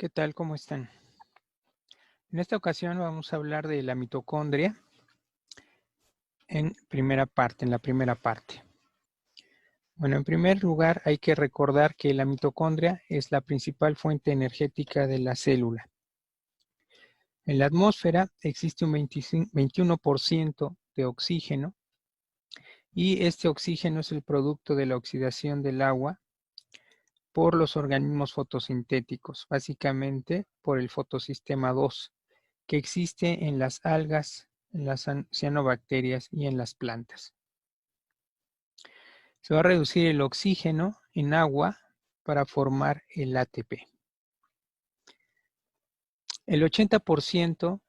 ¿Qué tal? ¿Cómo están? En esta ocasión vamos a hablar de la mitocondria en la primera parte. Bueno, en primer lugar hay que recordar que la mitocondria es la principal fuente energética de la célula. En la atmósfera existe un 21% de oxígeno y este oxígeno es el producto de la oxidación del agua por los organismos fotosintéticos, básicamente por el fotosistema 2, que existe en las algas, en las cianobacterias y en las plantas. Se va a reducir el oxígeno en agua para formar el ATP. El 80%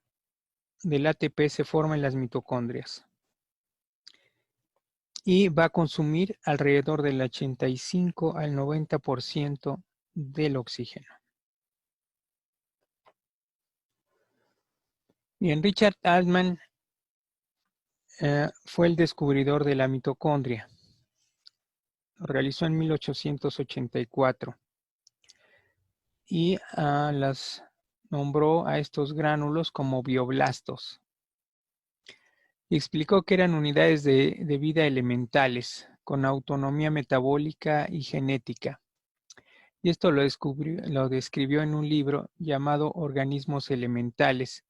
del ATP se forma en las mitocondrias y va a consumir alrededor del 85 al 90% del oxígeno. Bien, Richard Altman fue el descubridor de la mitocondria. Lo realizó en 1884 y las nombró a estos gránulos como bioblastos. Y explicó que eran unidades de vida elementales, con autonomía metabólica y genética. Y esto lo describió en un libro llamado Organismos Elementales,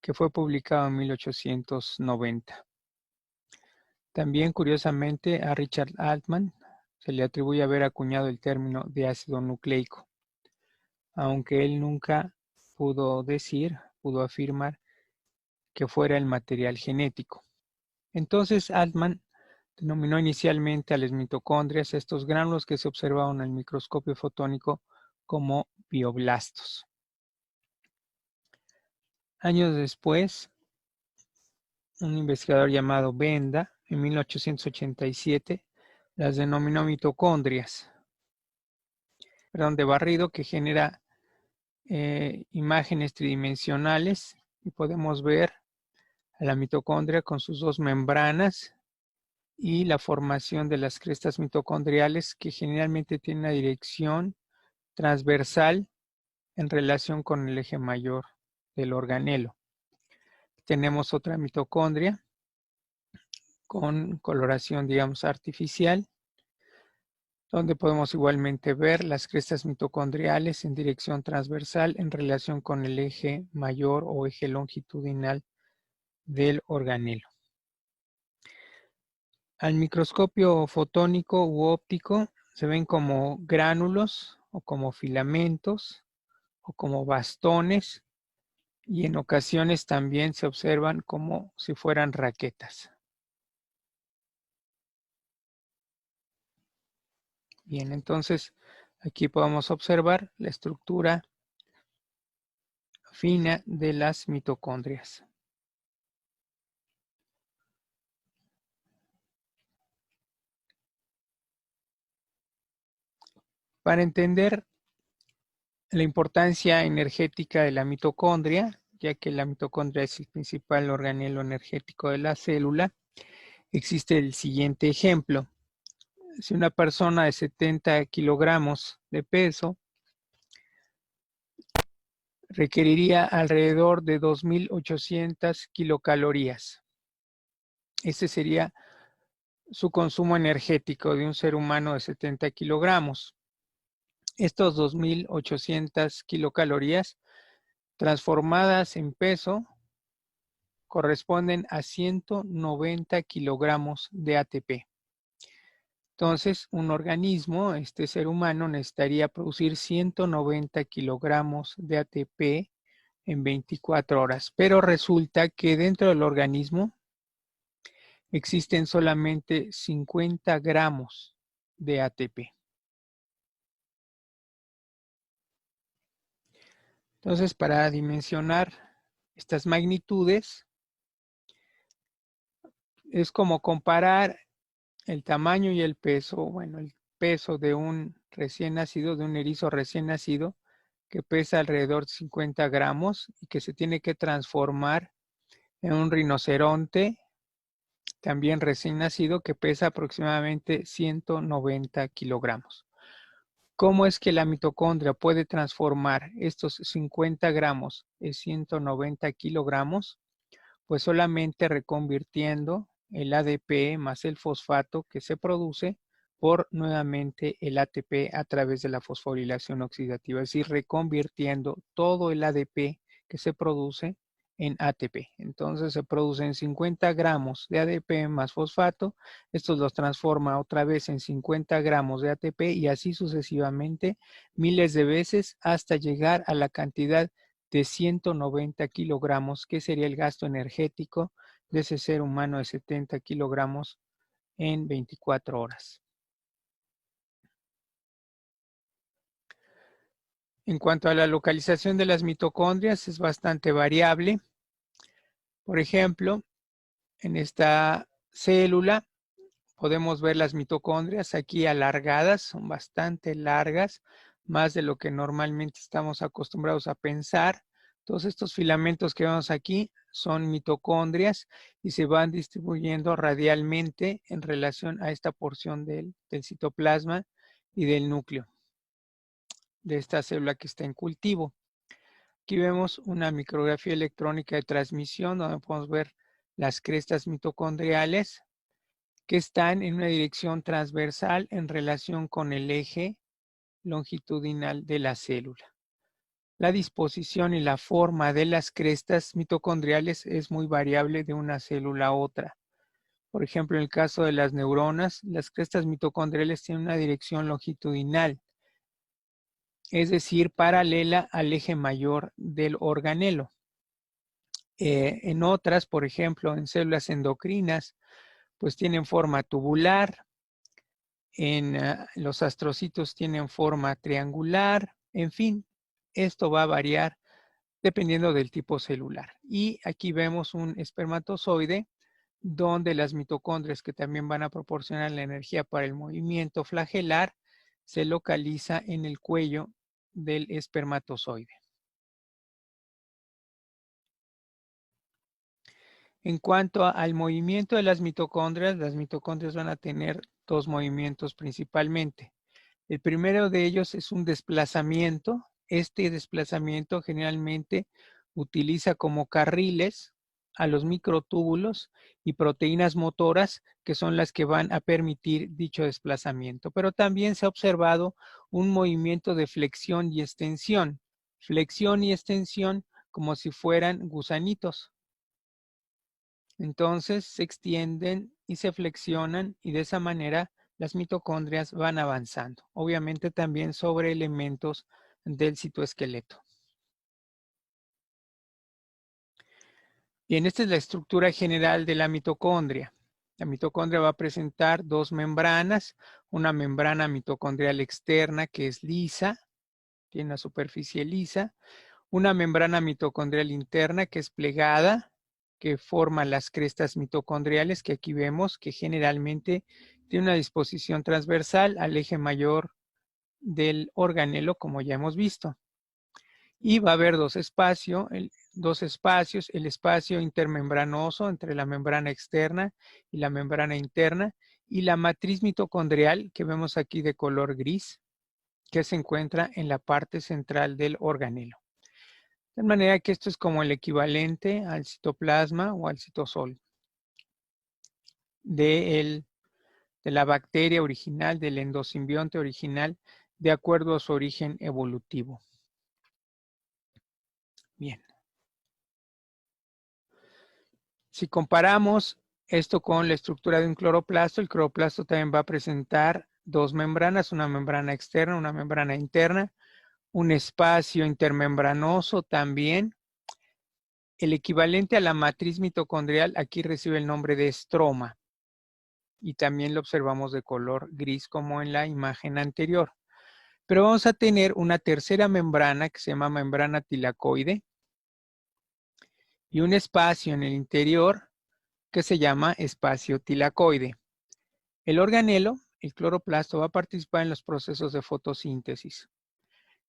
que fue publicado en 1890. También, curiosamente, a Richard Altman se le atribuye haber acuñado el término de ácido nucleico, aunque él nunca pudo afirmar que fuera el material genético. Entonces Altman denominó inicialmente a las mitocondrias, estos gránulos que se observaban al microscopio fotónico, como bioblastos. Años después, un investigador llamado Benda, en 1887, las denominó mitocondrias, de barrido, que genera imágenes tridimensionales, y podemos ver a la mitocondria con sus dos membranas y la formación de las crestas mitocondriales, que generalmente tienen una dirección transversal en relación con el eje mayor del organelo. Tenemos otra mitocondria con coloración, digamos, artificial, donde podemos igualmente ver las crestas mitocondriales en dirección transversal en relación con el eje mayor o eje longitudinal del organelo. Al microscopio fotónico u óptico se ven como gránulos o como filamentos o como bastones, y en ocasiones también se observan como si fueran raquetas. Bien, entonces aquí podemos observar la estructura fina de las mitocondrias. Para entender la importancia energética de la mitocondria, ya que la mitocondria es el principal organelo energético de la célula, existe el siguiente ejemplo. Si una persona de 70 kilogramos de peso requeriría alrededor de 2.800 kilocalorías. Ese sería su consumo energético de un ser humano de 70 kilogramos. Estos 2.800 kilocalorías transformadas en peso corresponden a 190 kilogramos de ATP. Entonces, un organismo, este ser humano, necesitaría producir 190 kilogramos de ATP en 24 horas. Pero resulta que dentro del organismo existen solamente 50 gramos de ATP. Entonces, para dimensionar estas magnitudes, es como comparar el tamaño y el peso, bueno, el peso de un recién nacido, de un erizo recién nacido, que pesa alrededor de 50 gramos y que se tiene que transformar en un rinoceronte, también recién nacido, que pesa aproximadamente 190 kilogramos. ¿Cómo es que la mitocondria puede transformar estos 50 gramos en 190 kilogramos? Pues solamente reconvirtiendo el ADP más el fosfato que se produce por nuevamente el ATP a través de la fosforilación oxidativa, es decir, reconvirtiendo todo el ADP que se produce en ATP. Entonces se producen 50 gramos de ADP más fosfato, estos los transforma otra vez en 50 gramos de ATP y así sucesivamente miles de veces hasta llegar a la cantidad de 190 kilogramos, que sería el gasto energético de ese ser humano de 70 kilogramos en 24 horas. En cuanto a la localización de las mitocondrias, es bastante variable. Por ejemplo, en esta célula podemos ver las mitocondrias aquí alargadas, son bastante largas, más de lo que normalmente estamos acostumbrados a pensar. Todos estos filamentos que vemos aquí son mitocondrias y se van distribuyendo radialmente en relación a esta porción del citoplasma y del núcleo de esta célula que está en cultivo. Aquí vemos una micrografía electrónica de transmisión donde podemos ver las crestas mitocondriales que están en una dirección transversal en relación con el eje longitudinal de la célula. La disposición y la forma de las crestas mitocondriales es muy variable de una célula a otra. Por ejemplo, en el caso de las neuronas, las crestas mitocondriales tienen una dirección longitudinal, es decir, paralela al eje mayor del organelo. En otras, por ejemplo, en células endocrinas, pues tienen forma tubular, en los astrocitos tienen forma triangular, en fin, esto va a variar dependiendo del tipo celular. Y aquí vemos un espermatozoide donde las mitocondrias que también van a proporcionar la energía para el movimiento flagelar se localiza en el cuello del espermatozoide. En cuanto al movimiento de las mitocondrias van a tener dos movimientos principalmente. El primero de ellos es un desplazamiento. Este desplazamiento generalmente utiliza como carriles a los microtúbulos y proteínas motoras que son las que van a permitir dicho desplazamiento. Pero también se ha observado un movimiento de flexión y extensión. Flexión y extensión como si fueran gusanitos. Entonces se extienden y se flexionan y de esa manera las mitocondrias van avanzando. Obviamente también sobre elementos del citoesqueleto. Bien, esta es la estructura general de la mitocondria. La mitocondria va a presentar dos membranas, una membrana mitocondrial externa que es lisa, tiene una superficie lisa, una membrana mitocondrial interna que es plegada, que forma las crestas mitocondriales que aquí vemos, que generalmente tiene una disposición transversal al eje mayor del organelo, como ya hemos visto. Y va a haber dos espacios, el espacio intermembranoso entre la membrana externa y la membrana interna, y la matriz mitocondrial que vemos aquí de color gris, que se encuentra en la parte central del organelo. De manera que esto es como el equivalente al citoplasma o al citosol de la bacteria original, del endosimbionte original, de acuerdo a su origen evolutivo. Bien. Si comparamos esto con la estructura de un cloroplasto, el cloroplasto también va a presentar dos membranas, una membrana externa, una membrana interna, un espacio intermembranoso también. El equivalente a la matriz mitocondrial aquí recibe el nombre de estroma y también lo observamos de color gris como en la imagen anterior. Pero vamos a tener una tercera membrana que se llama membrana tilacoide y un espacio en el interior que se llama espacio tilacoide. El organelo, el cloroplasto, va a participar en los procesos de fotosíntesis.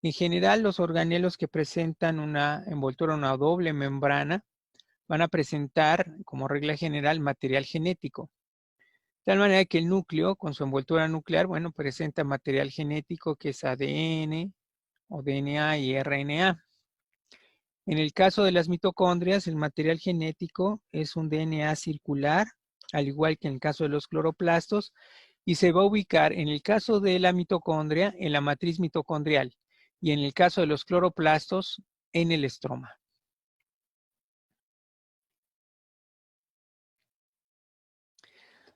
En general, los organelos que presentan una envoltura, una doble membrana, van a presentar, como regla general, material genético. De tal manera que el núcleo, con su envoltura nuclear, bueno, presenta material genético que es ADN o DNA y RNA. En el caso de las mitocondrias, el material genético es un DNA circular, al igual que en el caso de los cloroplastos, y se va a ubicar en el caso de la mitocondria en la matriz mitocondrial y en el caso de los cloroplastos en el estroma.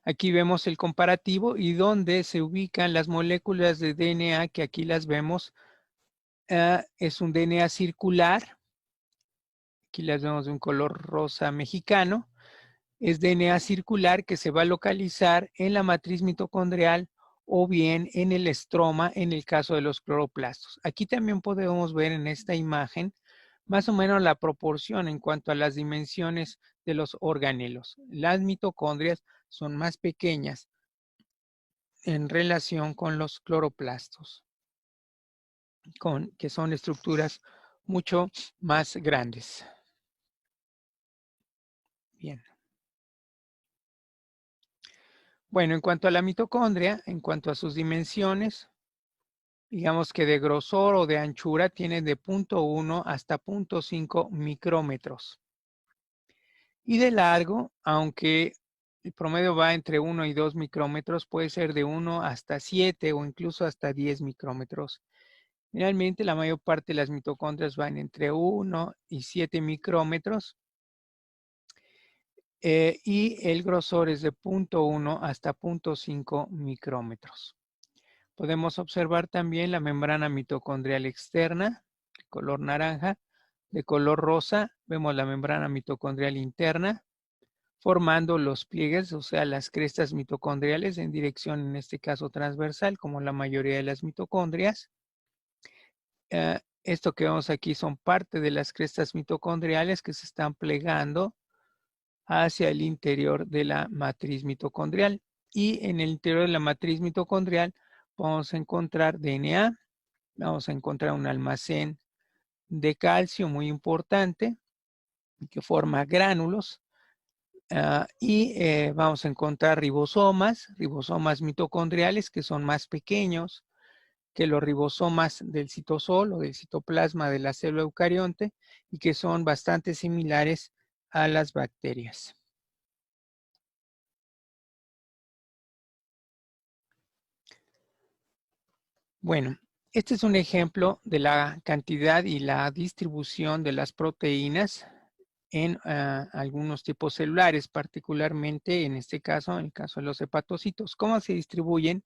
Aquí vemos el comparativo y donde se ubican las moléculas de DNA, que aquí las vemos. Es un DNA circular. Aquí las vemos de un color rosa mexicano. Es DNA circular que se va a localizar en la matriz mitocondrial o bien en el estroma en el caso de los cloroplastos. Aquí también podemos ver en esta imagen más o menos la proporción en cuanto a las dimensiones de los organelos. Las mitocondrias son más pequeñas en relación con los cloroplastos, que son estructuras mucho más grandes. Bien. Bueno, en cuanto a la mitocondria, en cuanto a sus dimensiones, digamos que de grosor o de anchura tiene de 0.1 hasta 0.5 micrómetros. Y de largo, aunque el promedio va entre 1 y 2 micrómetros, puede ser de 1 hasta 7 o incluso hasta 10 micrómetros. Generalmente la mayor parte de las mitocondrias van entre 1 y 7 micrómetros. Y el grosor es de 0.1 hasta 0.5 micrómetros. Podemos observar también la membrana mitocondrial externa, de color naranja. De color rosa vemos la membrana mitocondrial interna, formando los pliegues, o sea, las crestas mitocondriales en dirección, en este caso, transversal, como la mayoría de las mitocondrias. Esto que vemos aquí son parte de las crestas mitocondriales que se están plegando hacia el interior de la matriz mitocondrial. Y en el interior de la matriz mitocondrial vamos a encontrar DNA, vamos a encontrar un almacén de calcio muy importante que forma gránulos. Vamos a encontrar ribosomas mitocondriales que son más pequeños que los ribosomas del citosol o del citoplasma de la célula eucarionte y que son bastante similares a las bacterias. Bueno, este es un ejemplo de la cantidad y la distribución de las proteínas en algunos tipos celulares, particularmente en este caso, en el caso de los hepatocitos. ¿Cómo se distribuyen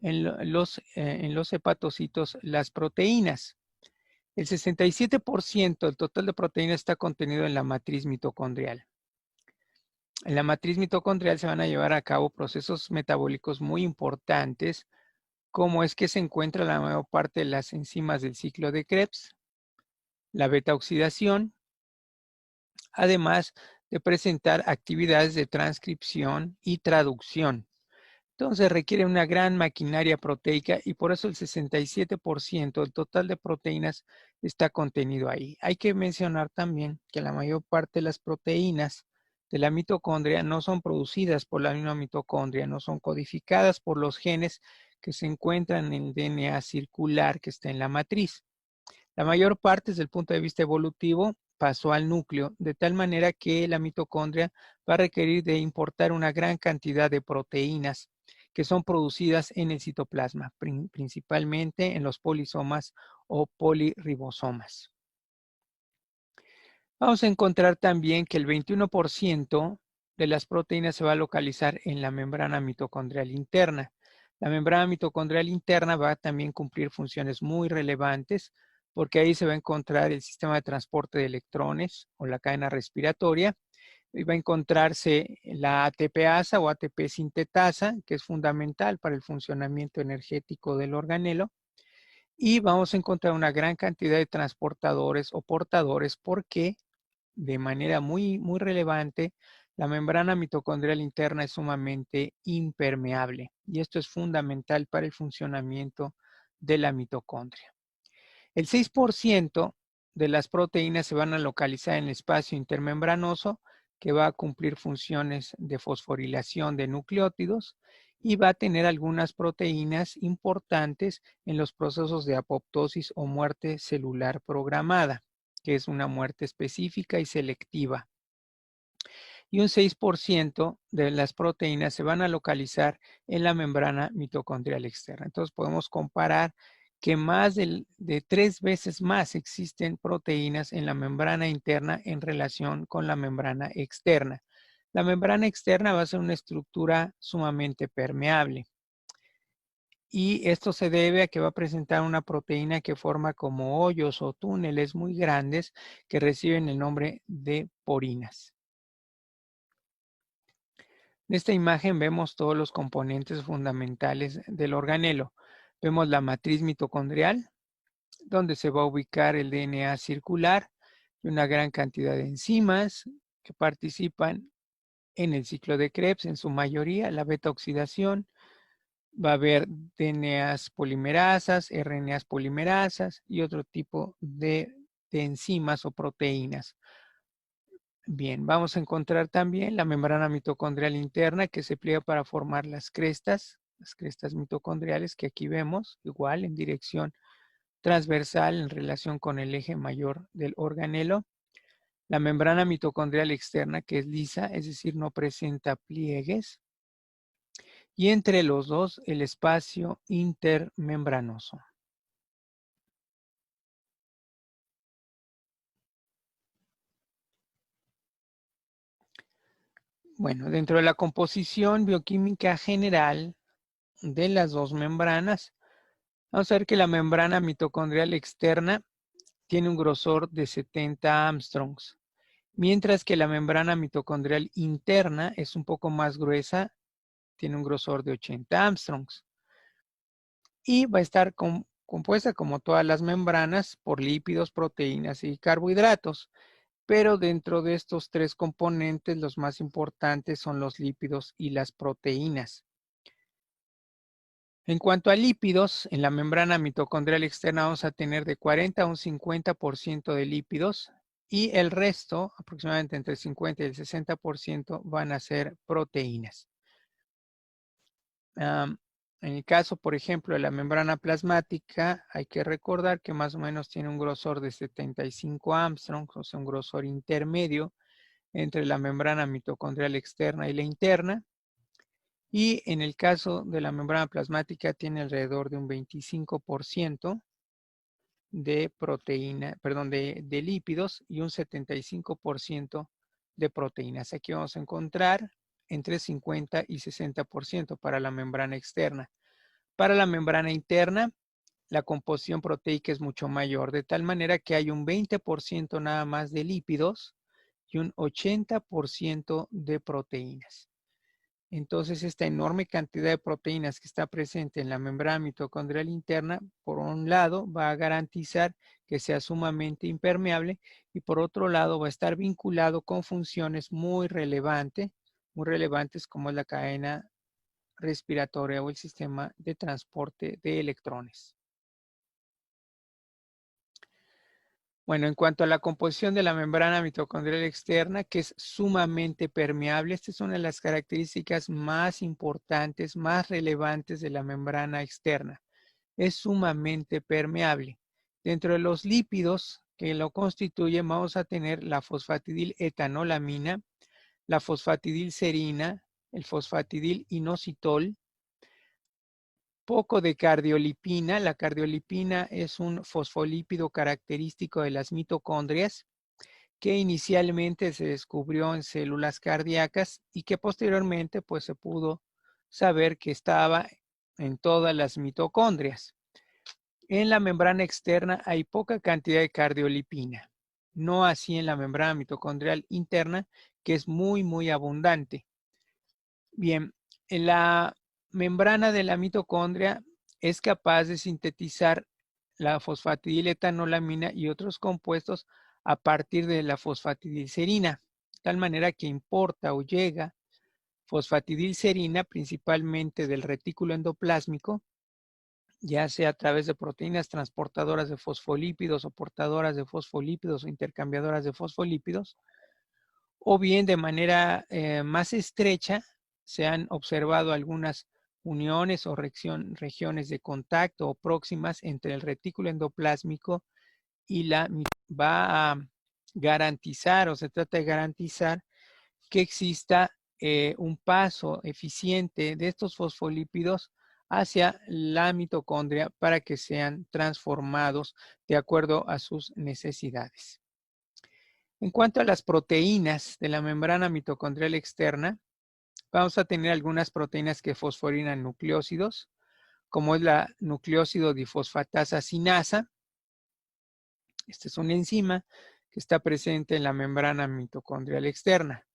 en los hepatocitos las proteínas? El 67% del total de proteínas está contenido en la matriz mitocondrial. En la matriz mitocondrial se van a llevar a cabo procesos metabólicos muy importantes, como es que se encuentra la mayor parte de las enzimas del ciclo de Krebs, la beta-oxidación, además de presentar actividades de transcripción y traducción. Entonces requiere una gran maquinaria proteica y por eso el 67% del total de proteínas está contenido ahí. Hay que mencionar también que la mayor parte de las proteínas de la mitocondria no son producidas por la misma mitocondria, no son codificadas por los genes que se encuentran en el DNA circular que está en la matriz. La mayor parte, desde el punto de vista evolutivo, pasó al núcleo, de tal manera que la mitocondria va a requerir de importar una gran cantidad de proteínas que son producidas en el citoplasma, principalmente en los polisomas o poliribosomas. Vamos a encontrar también que el 21% de las proteínas se va a localizar en la membrana mitocondrial interna. La membrana mitocondrial interna va a también cumplir funciones muy relevantes porque ahí se va a encontrar el sistema de transporte de electrones o la cadena respiratoria. Y va a encontrarse la ATPasa o ATP sintetasa, que es fundamental para el funcionamiento energético del organelo. Y vamos a encontrar una gran cantidad de transportadores o portadores porque de manera muy relevante, la membrana mitocondrial interna es sumamente impermeable y esto es fundamental para el funcionamiento de la mitocondria. El 6% de las proteínas se van a localizar en el espacio intermembranoso, que va a cumplir funciones de fosforilación de nucleótidos y va a tener algunas proteínas importantes en los procesos de apoptosis o muerte celular programada, que es una muerte específica y selectiva. Y un 6% de las proteínas se van a localizar en la membrana mitocondrial externa. Entonces podemos comparar que más de 3 veces más existen proteínas en la membrana interna en relación con la membrana externa. La membrana externa va a ser una estructura sumamente permeable. Y esto se debe a que va a presentar una proteína que forma como hoyos o túneles muy grandes que reciben el nombre de porinas. En esta imagen vemos todos los componentes fundamentales del organelo. Vemos la matriz mitocondrial, donde se va a ubicar el DNA circular y una gran cantidad de enzimas que participan en el ciclo de Krebs, en su mayoría, la beta-oxidación. Va a haber DNAs polimerasas, RNAs polimerasas y otro tipo de enzimas o proteínas. Bien, vamos a encontrar también la membrana mitocondrial interna que se pliega para formar las crestas mitocondriales que aquí vemos, igual en dirección transversal en relación con el eje mayor del organelo. La membrana mitocondrial externa que es lisa, es decir, no presenta pliegues. Y entre los dos el espacio intermembranoso. Bueno, dentro de la composición bioquímica general de las dos membranas, vamos a ver que la membrana mitocondrial externa tiene un grosor de 70 Armstrongs, mientras que la membrana mitocondrial interna es un poco más gruesa, tiene un grosor de 80 Armstrongs. Y va a estar compuesta, como todas las membranas, por lípidos, proteínas y carbohidratos. Pero dentro de estos tres componentes, los más importantes son los lípidos y las proteínas. En cuanto a lípidos, en la membrana mitocondrial externa vamos a tener de 40 a un 50% de lípidos y el resto, aproximadamente entre el 50 y el 60%, van a ser proteínas. En el caso, por ejemplo, de la membrana plasmática, hay que recordar que más o menos tiene un grosor de 75 Armstrongs, o sea, un grosor intermedio entre la membrana mitocondrial externa y la interna. Y en el caso de la membrana plasmática tiene alrededor de un 25% de proteína, perdón, de lípidos y un 75% de proteínas. Aquí vamos a encontrar entre 50 y 60% para la membrana externa. Para la membrana interna, la composición proteica es mucho mayor, de tal manera que hay un 20% nada más de lípidos y un 80% de proteínas. Entonces, esta enorme cantidad de proteínas que está presente en la membrana mitocondrial interna, por un lado, va a garantizar que sea sumamente impermeable y por otro lado, va a estar vinculado con funciones muy relevantes como es la cadena respiratoria o el sistema de transporte de electrones. Bueno, en cuanto a la composición de la membrana mitocondrial externa, que es sumamente permeable, esta es una de las características más importantes, más relevantes de la membrana externa. Es sumamente permeable. Dentro de los lípidos que lo constituyen, vamos a tener la fosfatidil-etanolamina, la fosfatidilserina, el fosfatidil-inositol, poco de cardiolipina. La cardiolipina es un fosfolípido característico de las mitocondrias que inicialmente se descubrió en células cardíacas y que posteriormente pues se pudo saber que estaba en todas las mitocondrias. En la membrana externa hay poca cantidad de cardiolipina, no así en la membrana mitocondrial interna, que es muy abundante. Bien, en la membrana de la mitocondria es capaz de sintetizar la fosfatidiletoanolamina y otros compuestos a partir de la fosfatidilserina, de tal manera que importa o llega fosfatidilserina principalmente del retículo endoplásmico, ya sea a través de proteínas transportadoras de fosfolípidos o portadoras de fosfolípidos o intercambiadoras de fosfolípidos, o bien de manera más estrecha se han observado algunas uniones o regiones de contacto o próximas entre el retículo endoplásmico y va a garantizar, o se trata de garantizar, que exista un paso eficiente de estos fosfolípidos hacia la mitocondria para que sean transformados de acuerdo a sus necesidades. En cuanto a las proteínas de la membrana mitocondrial externa, vamos a tener algunas proteínas que fosforilan nucleósidos, como es la nucleósido difosfatasa sinasa. Esta es una enzima que está presente en la membrana mitocondrial externa.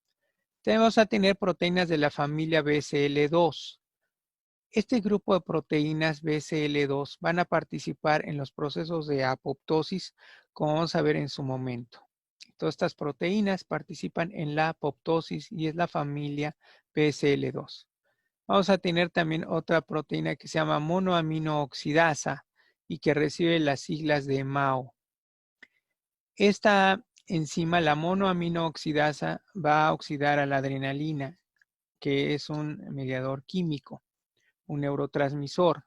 También vamos a tener proteínas de la familia BCL2. Este grupo de proteínas BCL2 van a participar en los procesos de apoptosis, como vamos a ver en su momento. Todas estas proteínas participan en la apoptosis y es la familia BCL2. Vamos a tener también otra proteína que se llama monoaminooxidasa y que recibe las siglas de MAO. Esta enzima, la monoaminooxidasa, va a oxidar a la adrenalina, que es un mediador químico, un neurotransmisor,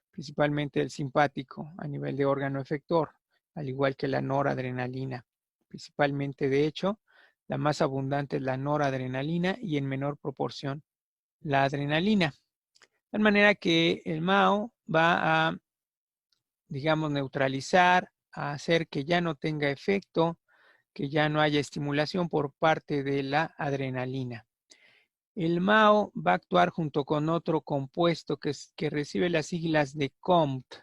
principalmente el simpático a nivel de órgano efector, al igual que la noradrenalina. Principalmente, de hecho, la más abundante es la noradrenalina y en menor proporción la adrenalina. De tal manera que el MAO va a, digamos, neutralizar, a hacer que ya no tenga efecto, que ya no haya estimulación por parte de la adrenalina. El MAO va a actuar junto con otro compuesto que recibe las siglas de COMT.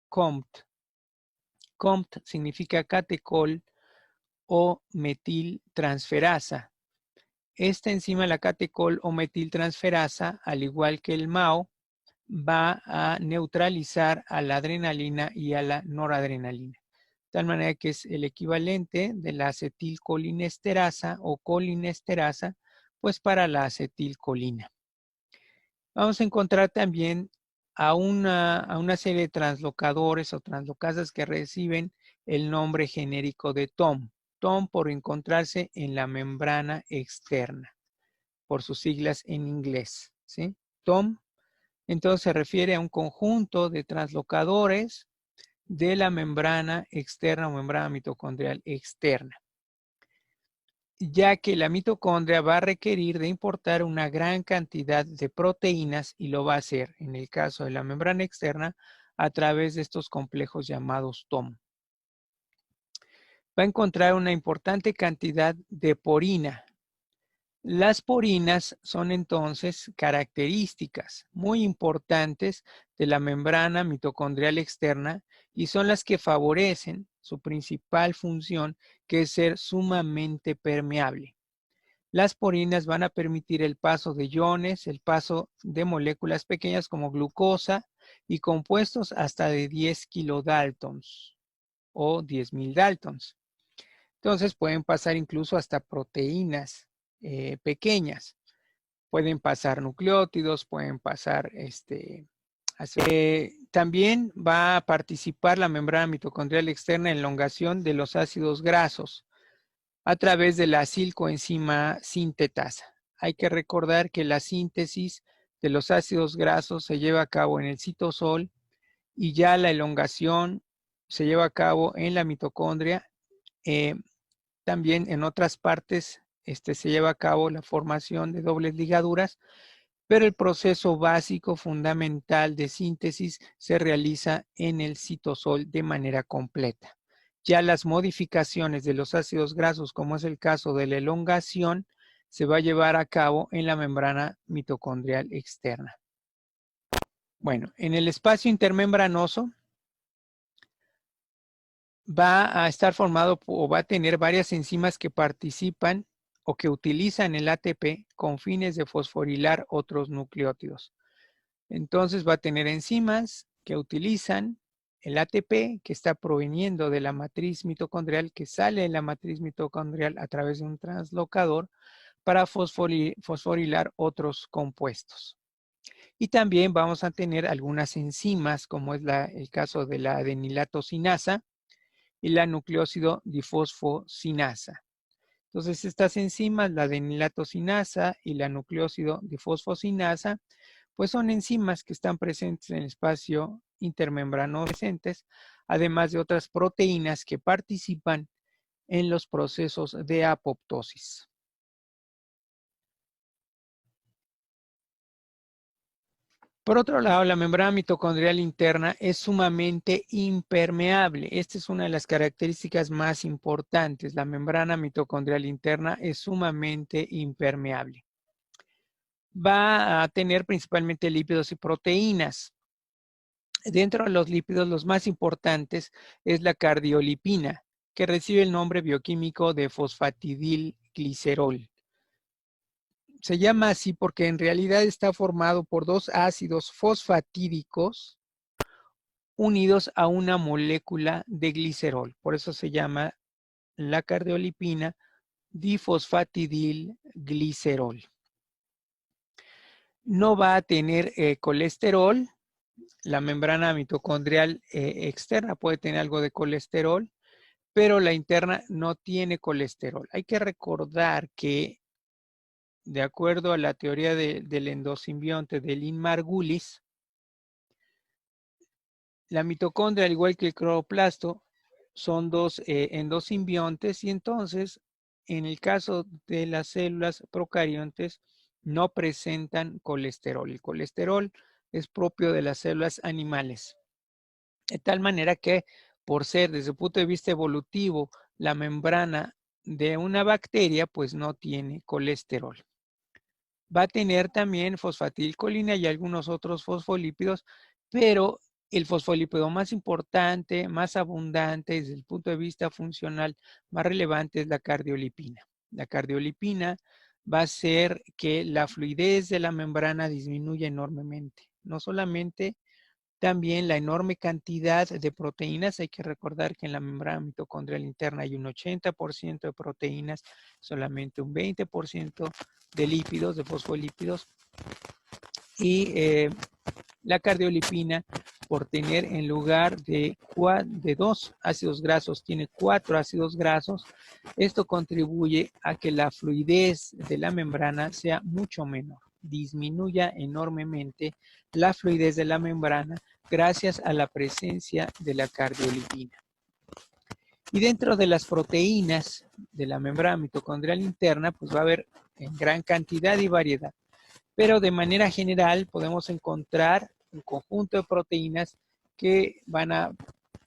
COMT significa catecol o metiltransferasa. Esta enzima, la catecol o metiltransferasa, al igual que el MAO, va a neutralizar a la adrenalina y a la noradrenalina. De tal manera que es el equivalente de la acetilcolinesterasa o colinesterasa, pues para la acetilcolina. Vamos a encontrar también a una serie de translocadores o translocasas que reciben el nombre genérico de TOM. TOM por encontrarse en la membrana externa, por sus siglas en inglés, ¿sí? TOM, entonces se refiere a un conjunto de translocadores de la membrana externa o membrana mitocondrial externa, ya que la mitocondria va a requerir de importar una gran cantidad de proteínas y lo va a hacer, en el caso de la membrana externa, a través de estos complejos llamados TOM. Va a encontrar una importante cantidad de porina. Las porinas son entonces características muy importantes de la membrana mitocondrial externa y son las que favorecen su principal función, que es ser sumamente permeable. Las porinas van a permitir el paso de iones, el paso de moléculas pequeñas como glucosa y compuestos hasta de 10 kilodaltons o 10,000 daltons. Entonces pueden pasar incluso hasta proteínas pequeñas. Pueden pasar nucleótidos, pueden pasar también va a participar la membrana mitocondrial externa en elongación de los ácidos grasos a través de la acilcoenzima sintetasa. Hay que recordar que la síntesis de los ácidos grasos se lleva a cabo en el citosol y ya la elongación se lleva a cabo en la mitocondria. También en otras partes se lleva a cabo la formación de dobles ligaduras, pero el proceso básico fundamental de síntesis se realiza en el citosol de manera completa. Ya las modificaciones de los ácidos grasos, como es el caso de la elongación, se va a llevar a cabo en la membrana mitocondrial externa. Bueno, en el espacio intermembranoso va a estar formado o va a tener varias enzimas que participan o que utilizan el ATP con fines de fosforilar otros nucleótidos. Entonces va a tener enzimas que utilizan el ATP que está proveniendo de la matriz mitocondrial, que sale de la matriz mitocondrial a través de un translocador para fosforilar otros compuestos. Y también vamos a tener algunas enzimas, como es el caso de la adenilato sinasa y la nucleósido difosfosinasa. Entonces, estas enzimas, la adenilatosina y la nucleósido difosfosinasa, pues son enzimas que están presentes en el espacio intermembranoso presentes, además de otras proteínas que participan en los procesos de apoptosis. Por otro lado, la membrana mitocondrial interna es sumamente impermeable. Esta es una de las características más importantes. La membrana mitocondrial interna es sumamente impermeable. Va a tener principalmente lípidos y proteínas. Dentro de los lípidos, los más importantes es la cardiolipina, que recibe el nombre bioquímico de fosfatidilglicerol. Se llama así porque en realidad está formado por dos ácidos fosfatídicos unidos a una molécula de glicerol. Por eso se llama la cardiolipina difosfatidilglicerol. No va a tener colesterol. La membrana mitocondrial externa puede tener algo de colesterol, pero la interna no tiene colesterol. Hay que recordar que, de acuerdo a la teoría del endosimbionte de Lynn Margulis, la mitocondria, al igual que el cloroplasto, son dos endosimbiontes y entonces, en el caso de las células procariontes, no presentan colesterol. El colesterol es propio de las células animales. De tal manera que, por ser desde el punto de vista evolutivo, la membrana de una bacteria, pues no tiene colesterol. Va a tener también fosfatilcolina y algunos otros fosfolípidos, pero el fosfolípido más importante, más abundante desde el punto de vista funcional, más relevante es la cardiolipina. La cardiolipina va a hacer que la fluidez de la membrana disminuya enormemente. No solamente, también la enorme cantidad de proteínas. Hay que recordar que en la membrana mitocondrial interna hay un 80% de proteínas, solamente un 20% de lípidos, de fosfolípidos. Y la cardiolipina, por tener en lugar de 2 ácidos grasos, tiene 4 ácidos grasos. Esto contribuye a que la fluidez de la membrana sea mucho menor. Disminuya enormemente la fluidez de la membrana gracias a la presencia de la cardiolipina. Y dentro de las proteínas de la membrana mitocondrial interna, pues va a haber en gran cantidad y variedad. Pero de manera general podemos encontrar un conjunto de proteínas que van a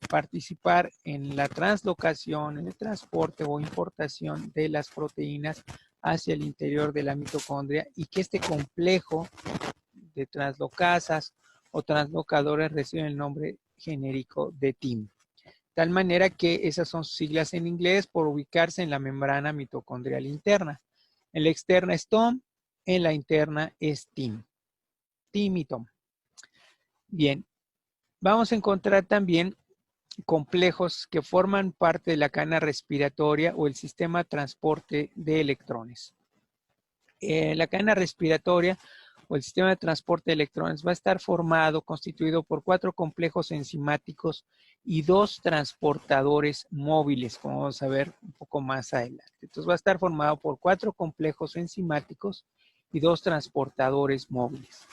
participar en la translocación, en el transporte o importación de las proteínas hacia el interior de la mitocondria, y que este complejo de translocasas o translocadores recibe el nombre genérico de TIM. De tal manera que esas son sus siglas en inglés por ubicarse en la membrana mitocondrial interna. En la externa es TOM, en la interna es TIM. TIM y TOM. Bien, vamos a encontrar también complejos que forman parte de la cadena respiratoria o el sistema de transporte de electrones. La cadena respiratoria o el sistema de transporte de electrones va a estar constituido por 4 complejos enzimáticos y 2 transportadores móviles, como vamos a ver un poco más adelante. Entonces va a estar formado por 4 complejos enzimáticos y 2 transportadores móviles.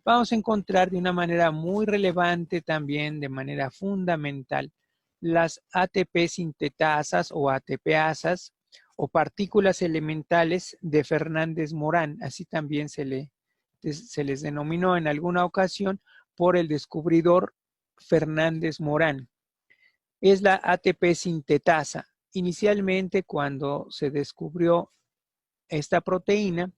Vamos a encontrar de una manera muy relevante también, de manera fundamental, las ATP sintetasas o ATPasas o partículas elementales de Fernández-Morán. Así también se les denominó en alguna ocasión por el descubridor Fernández-Morán. Es la ATP sintetasa. Inicialmente, cuando se descubrió esta proteína,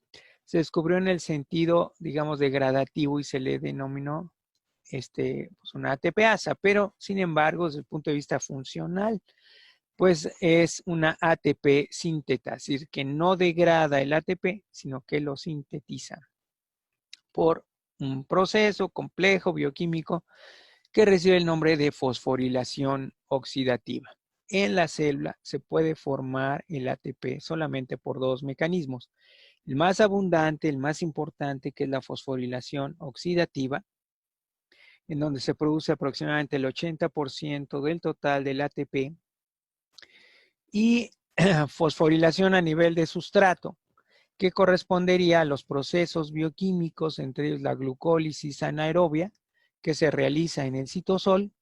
se descubrió en el sentido, digamos, degradativo y se le denominó pues una ATPasa, pero sin embargo, desde el punto de vista funcional, pues es una ATP sinteta, es decir, que no degrada el ATP, sino que lo sintetiza por un proceso complejo bioquímico que recibe el nombre de fosforilación oxidativa. En la célula se puede formar el ATP solamente por 2 mecanismos. El más abundante, el más importante, que es la fosforilación oxidativa, en donde se produce aproximadamente el 80% del total del ATP. Y fosforilación a nivel de sustrato, que correspondería a los procesos bioquímicos, entre ellos la glucólisis anaerobia, que se realiza en el citosol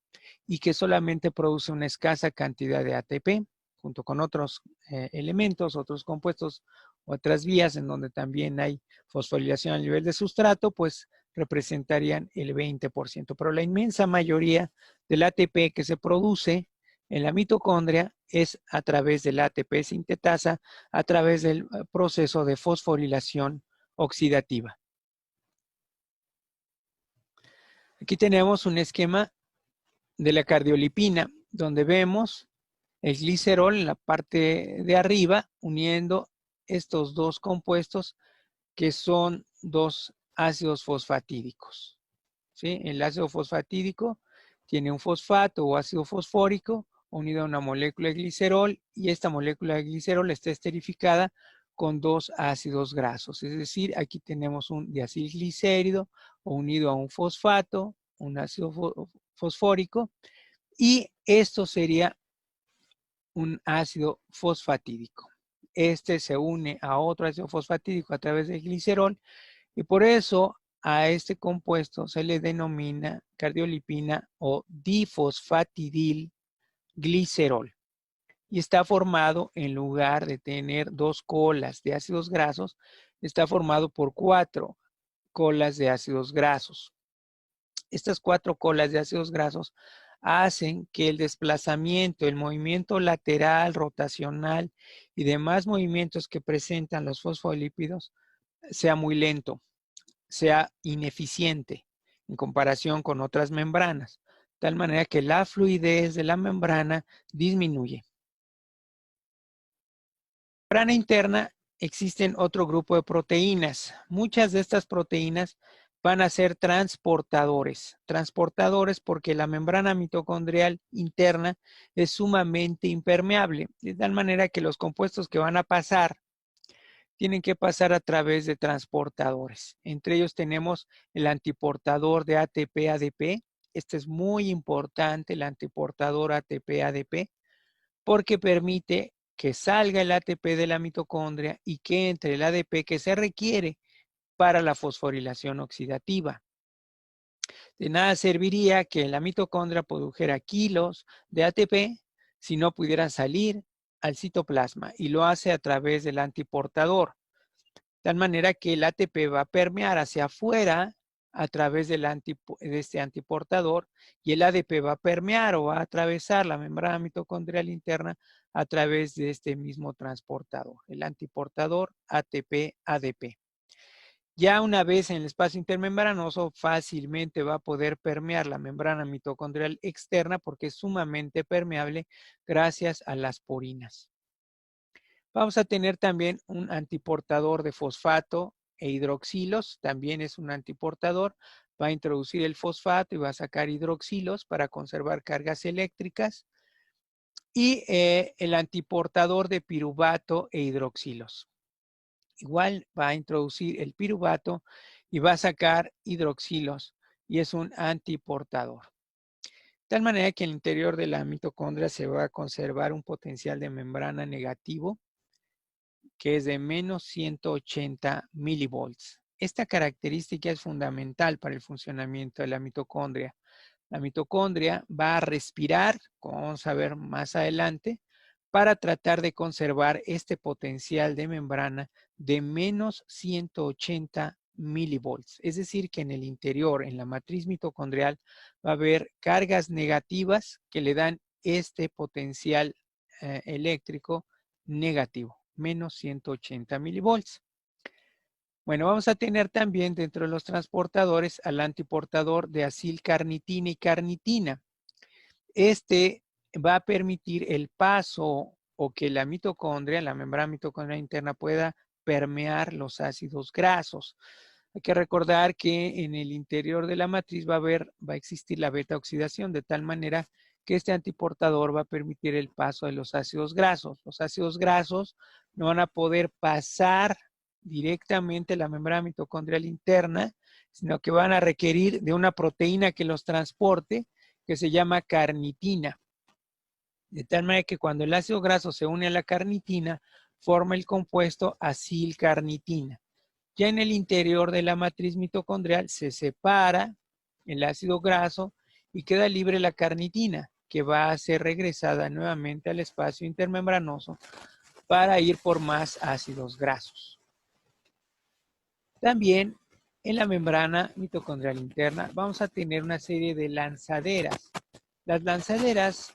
y que solamente produce una escasa cantidad de ATP, junto con otros elementos, otros compuestos, otras vías en donde también hay fosforilación a nivel de sustrato, pues representarían el 20%. Pero la inmensa mayoría del ATP que se produce en la mitocondria es a través del ATP sintetasa, a través del proceso de fosforilación oxidativa. Aquí tenemos un esquema de la cardiolipina, donde vemos el glicerol en la parte de arriba, uniendo estos dos compuestos que son dos ácidos fosfatídicos. ¿Sí? El ácido fosfatídico tiene un fosfato o ácido fosfórico unido a una molécula de glicerol y esta molécula de glicerol está esterificada con dos ácidos grasos. Es decir, aquí tenemos un diacilglicérido unido a un fosfato, un ácido fosfórico, y esto sería un ácido fosfatídico. Este se une a otro ácido fosfatídico a través del glicerol y por eso a este compuesto se le denomina cardiolipina o difosfatidilglicerol. Y está formado, en lugar de tener dos colas de ácidos grasos, está formado por 4 colas de ácidos grasos. Estas 4 colas de ácidos grasos hacen que el desplazamiento, el movimiento lateral, rotacional y demás movimientos que presentan los fosfolípidos sea muy lento, sea ineficiente en comparación con otras membranas, de tal manera que la fluidez de la membrana disminuye. En la membrana interna existen otro grupo de proteínas. Muchas de estas proteínas van a ser transportadores. Transportadores porque la membrana mitocondrial interna es sumamente impermeable, de tal manera que los compuestos que van a pasar tienen que pasar a través de transportadores. Entre ellos tenemos el antiportador de ATP-ADP. Este es muy importante, el antiportador ATP-ADP, porque permite que salga el ATP de la mitocondria y que entre el ADP que se requiere para la fosforilación oxidativa. De nada serviría que la mitocondria produjera kilos de ATP si no pudiera salir al citoplasma, y lo hace a través del antiportador. De tal manera que el ATP va a permear hacia afuera a través de este antiportador y el ADP va a permear o va a atravesar la membrana mitocondrial interna a través de este mismo transportador, el antiportador ATP-ADP. Ya una vez en el espacio intermembranoso, fácilmente va a poder permear la membrana mitocondrial externa porque es sumamente permeable gracias a las porinas. Vamos a tener también un antiportador de fosfato e hidroxilos, también es un antiportador, va a introducir el fosfato y va a sacar hidroxilos para conservar cargas eléctricas, y el antiportador de piruvato e hidroxilos. Igual va a introducir el piruvato y va a sacar hidroxilos y es un antiportador. De tal manera que en el interior de la mitocondria se va a conservar un potencial de membrana negativo que es de menos 180 milivolts. Esta característica es fundamental para el funcionamiento de la mitocondria. La mitocondria va a respirar, como vamos a ver más adelante, para tratar de conservar este potencial de membrana de menos 180 milivolts. Es decir, que en el interior, en la matriz mitocondrial, va a haber cargas negativas que le dan este potencial eléctrico negativo, menos 180 milivolts. Bueno, vamos a tener también dentro de los transportadores al antiportador de acilcarnitina y carnitina. Este va a permitir el paso o que la mitocondria, la membrana mitocondrial interna, pueda permear los ácidos grasos. Hay que recordar que en el interior de la matriz va a existir la beta oxidación, de tal manera que este antiportador va a permitir el paso de los ácidos grasos. Los ácidos grasos no van a poder pasar directamente la membrana mitocondrial interna, sino que van a requerir de una proteína que los transporte, que se llama carnitina. De tal manera que cuando el ácido graso se une a la carnitina, forma el compuesto acilcarnitina. Ya en el interior de la matriz mitocondrial se separa el ácido graso y queda libre la carnitina, que va a ser regresada nuevamente al espacio intermembranoso para ir por más ácidos grasos. También en la membrana mitocondrial interna vamos a tener una serie de lanzaderas. Las lanzaderas,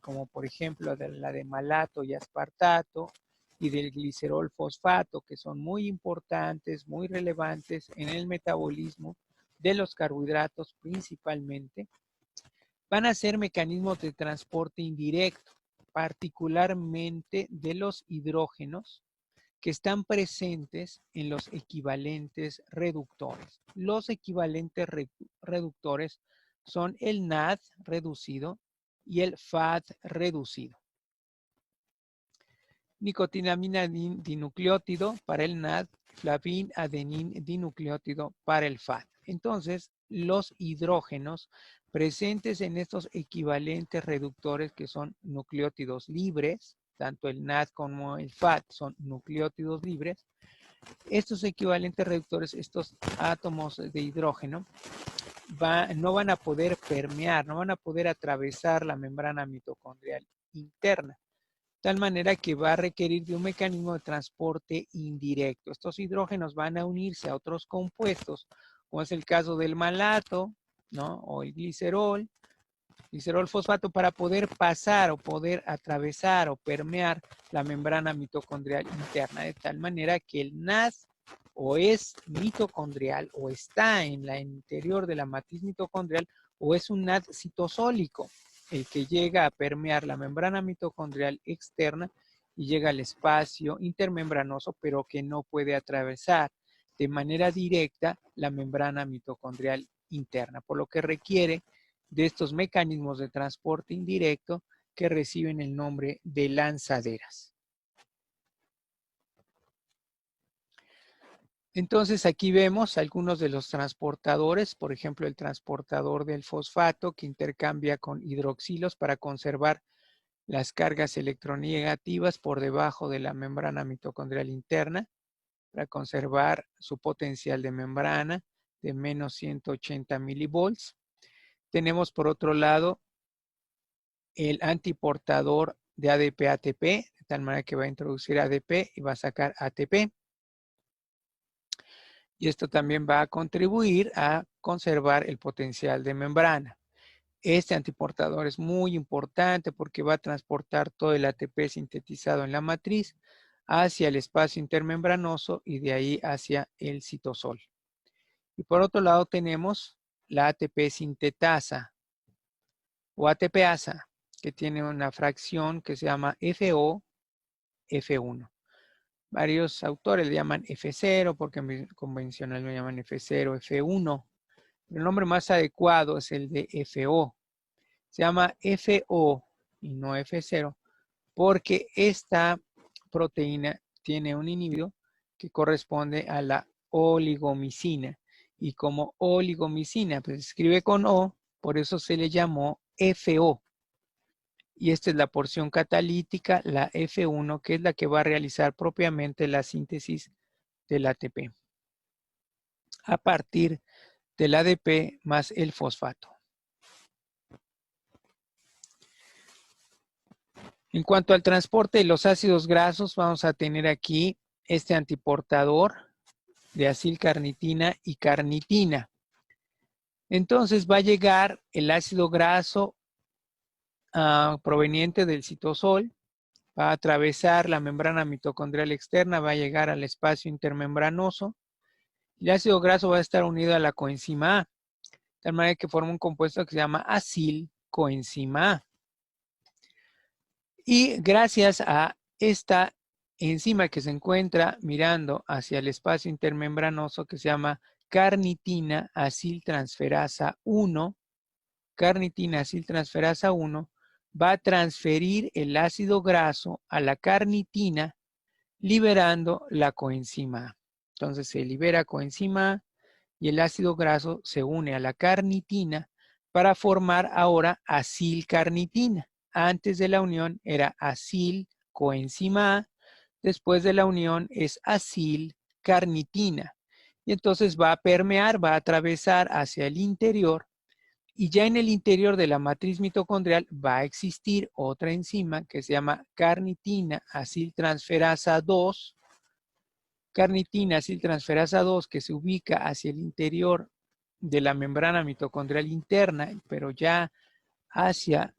como por ejemplo la de malato y aspartato y del glicerol fosfato, que son muy importantes, muy relevantes en el metabolismo de los carbohidratos principalmente, van a ser mecanismos de transporte indirecto, particularmente de los hidrógenos, que están presentes en los equivalentes reductores. Los equivalentes reductores son el NAD reducido y el FAD reducido. Nicotinamina dinucleótido para el NAD, flavin adenin dinucleótido para el FAD. Entonces, los hidrógenos presentes en estos equivalentes reductores, que son nucleótidos libres, tanto el NAD como el FAD son nucleótidos libres, estos equivalentes reductores, estos átomos de hidrógeno, no van a poder permear, no van a poder atravesar la membrana mitocondrial interna, de tal manera que va a requerir de un mecanismo de transporte indirecto. Estos hidrógenos van a unirse a otros compuestos, como es el caso del malato, ¿no? O el glicerol fosfato, para poder pasar o poder atravesar o permear la membrana mitocondrial interna, de tal manera que el NAD o es mitocondrial o está en el interior de la matriz mitocondrial o es un NAD citosólico, el que llega a permear la membrana mitocondrial externa y llega al espacio intermembranoso, pero que no puede atravesar de manera directa la membrana mitocondrial interna, por lo que requiere de estos mecanismos de transporte indirecto que reciben el nombre de lanzaderas. Entonces aquí vemos algunos de los transportadores, por ejemplo el transportador del fosfato que intercambia con hidroxilos para conservar las cargas electronegativas por debajo de la membrana mitocondrial interna, para conservar su potencial de membrana de menos 180 milivolts. Tenemos por otro lado el antiportador de ADP-ATP, de tal manera que va a introducir ADP y va a sacar ATP. Y esto también va a contribuir a conservar el potencial de membrana. Este antiportador es muy importante porque va a transportar todo el ATP sintetizado en la matriz hacia el espacio intermembranoso y de ahí hacia el citosol. Y por otro lado tenemos la ATP sintetasa o ATPasa, que tiene una fracción que se llama FO, F1. Varios autores le llaman F0 porque convencional lo llaman F0, F1. El nombre más adecuado es el de FO. Se llama FO y no F0 porque esta proteína tiene un inhibidor que corresponde a la oligomicina. Y como oligomicina pues se escribe con O, por eso se le llamó FO. Y esta es la porción catalítica, la F1, que es la que va a realizar propiamente la síntesis del ATP a partir del ADP más el fosfato. En cuanto al transporte de los ácidos grasos, vamos a tener aquí este antiportador de acilcarnitina y carnitina. Entonces va a llegar el ácido graso proveniente del citosol, va a atravesar la membrana mitocondrial externa, va a llegar al espacio intermembranoso. El ácido graso va a estar unido a la coenzima A, de tal manera que forma un compuesto que se llama acilcoenzima A. Y gracias a esta enzima que se encuentra mirando hacia el espacio intermembranoso que se llama carnitina aciltransferasa 1, carnitina aciltransferasa 1, va a transferir el ácido graso a la carnitina liberando la coenzima A. Entonces se libera coenzima A y el ácido graso se une a la carnitina para formar ahora acilcarnitina. antes de la unión era acil-coenzima A, después de la unión es acil-carnitina. Y entonces va a permear, va a atravesar hacia el interior, y ya en el interior de la matriz mitocondrial va a existir otra enzima que se llama carnitina aciltransferasa 2. Carnitina aciltransferasa 2 que se ubica hacia el interior de la membrana mitocondrial interna, pero ya hacia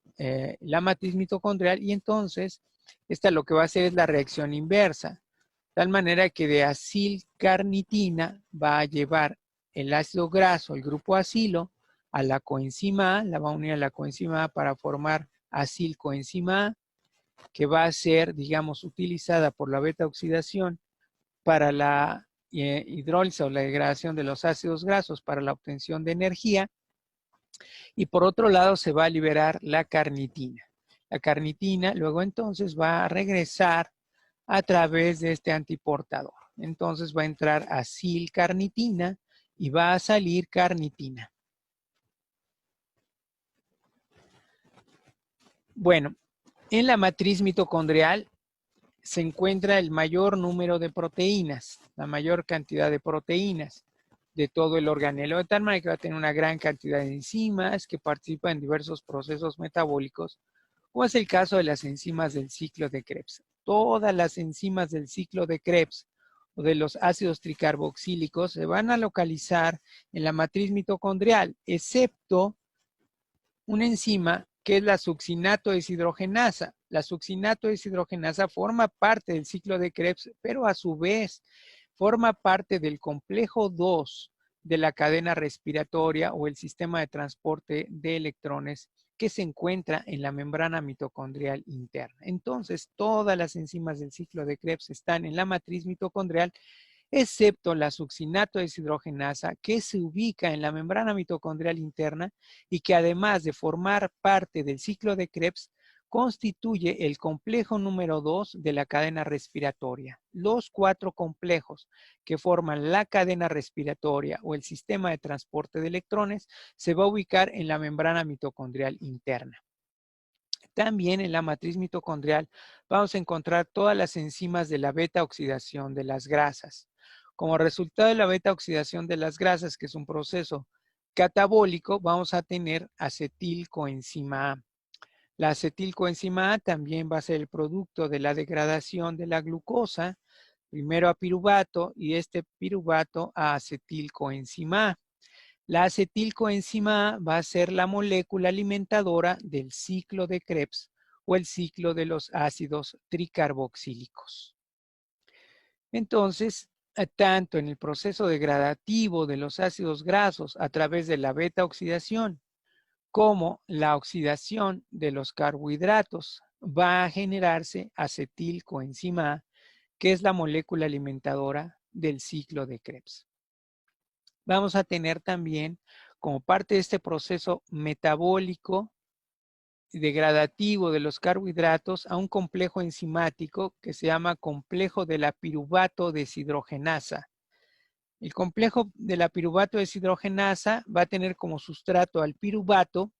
la matriz mitocondrial, y entonces esta lo que va a hacer es la reacción inversa, de tal manera que de acilcarnitina va a llevar el ácido graso, el grupo acilo, a la coenzima A, la va a unir a la coenzima A para formar acilcoenzima A, que va a ser, digamos, utilizada por la beta oxidación para la hidrólisis o la degradación de los ácidos grasos para la obtención de energía. Y por otro lado se va a liberar la carnitina. La carnitina luego entonces va a regresar a través de este antiportador. Entonces va a entrar acilcarnitina y va a salir carnitina. Bueno, en la matriz mitocondrial se encuentra el mayor número de proteínas, la mayor cantidad de proteínas de todo el organelo, de tal manera que va a tener una gran cantidad de enzimas que participan en diversos procesos metabólicos, como es el caso de las enzimas del ciclo de Krebs. Todas las enzimas del ciclo de Krebs o de los ácidos tricarboxílicos se van a localizar en la matriz mitocondrial, excepto una enzima que es la succinato deshidrogenasa. La succinato deshidrogenasa forma parte del ciclo de Krebs, pero a su vez forma parte del complejo 2 de la cadena respiratoria o el sistema de transporte de electrones que se encuentra en la membrana mitocondrial interna. Entonces, todas las enzimas del ciclo de Krebs están en la matriz mitocondrial, excepto la succinato deshidrogenasa, que se ubica en la membrana mitocondrial interna y que además de formar parte del ciclo de Krebs, constituye el complejo número 2 de la cadena respiratoria. Los 4 complejos que forman la cadena respiratoria o el sistema de transporte de electrones se va a ubicar en la membrana mitocondrial interna. También en la matriz mitocondrial vamos a encontrar todas las enzimas de la beta oxidación de las grasas. Como resultado de la beta oxidación de las grasas, que es un proceso catabólico, vamos a tener acetilcoenzima A. La acetilcoenzima A también va a ser el producto de la degradación de la glucosa, primero a piruvato y este piruvato a acetilcoenzima A. La acetilcoenzima A va a ser la molécula alimentadora del ciclo de Krebs o el ciclo de los ácidos tricarboxílicos. Entonces, tanto en el proceso degradativo de los ácidos grasos a través de la beta oxidación como la oxidación de los carbohidratos va a generarse acetilcoenzima A, que es la molécula alimentadora del ciclo de Krebs. Vamos a tener también, como parte de este proceso metabólico degradativo de los carbohidratos, a un complejo enzimático que se llama complejo de la piruvato deshidrogenasa. El complejo de la piruvato deshidrogenasa va a tener como sustrato al piruvato,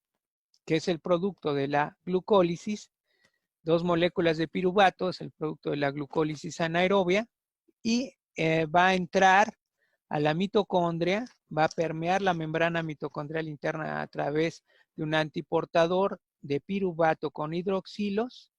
que es el producto de la glucólisis. 2 moléculas de piruvato es el producto de la glucólisis anaerobia, y va a entrar a la mitocondria, va a permear la membrana mitocondrial interna a través de un antiportador de piruvato con hidroxilos,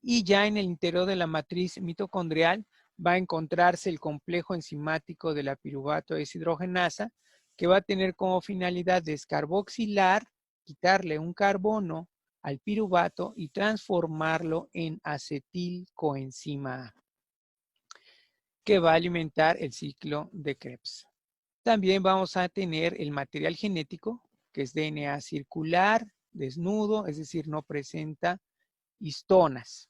y ya en el interior de la matriz mitocondrial va a encontrarse el complejo enzimático de la piruvato deshidrogenasa, que va a tener como finalidad descarboxilar, quitarle un carbono al piruvato y transformarlo en acetilcoenzima A, que va a alimentar el ciclo de Krebs. También vamos a tener el material genético, que es DNA circular, desnudo, es decir, no presenta histonas.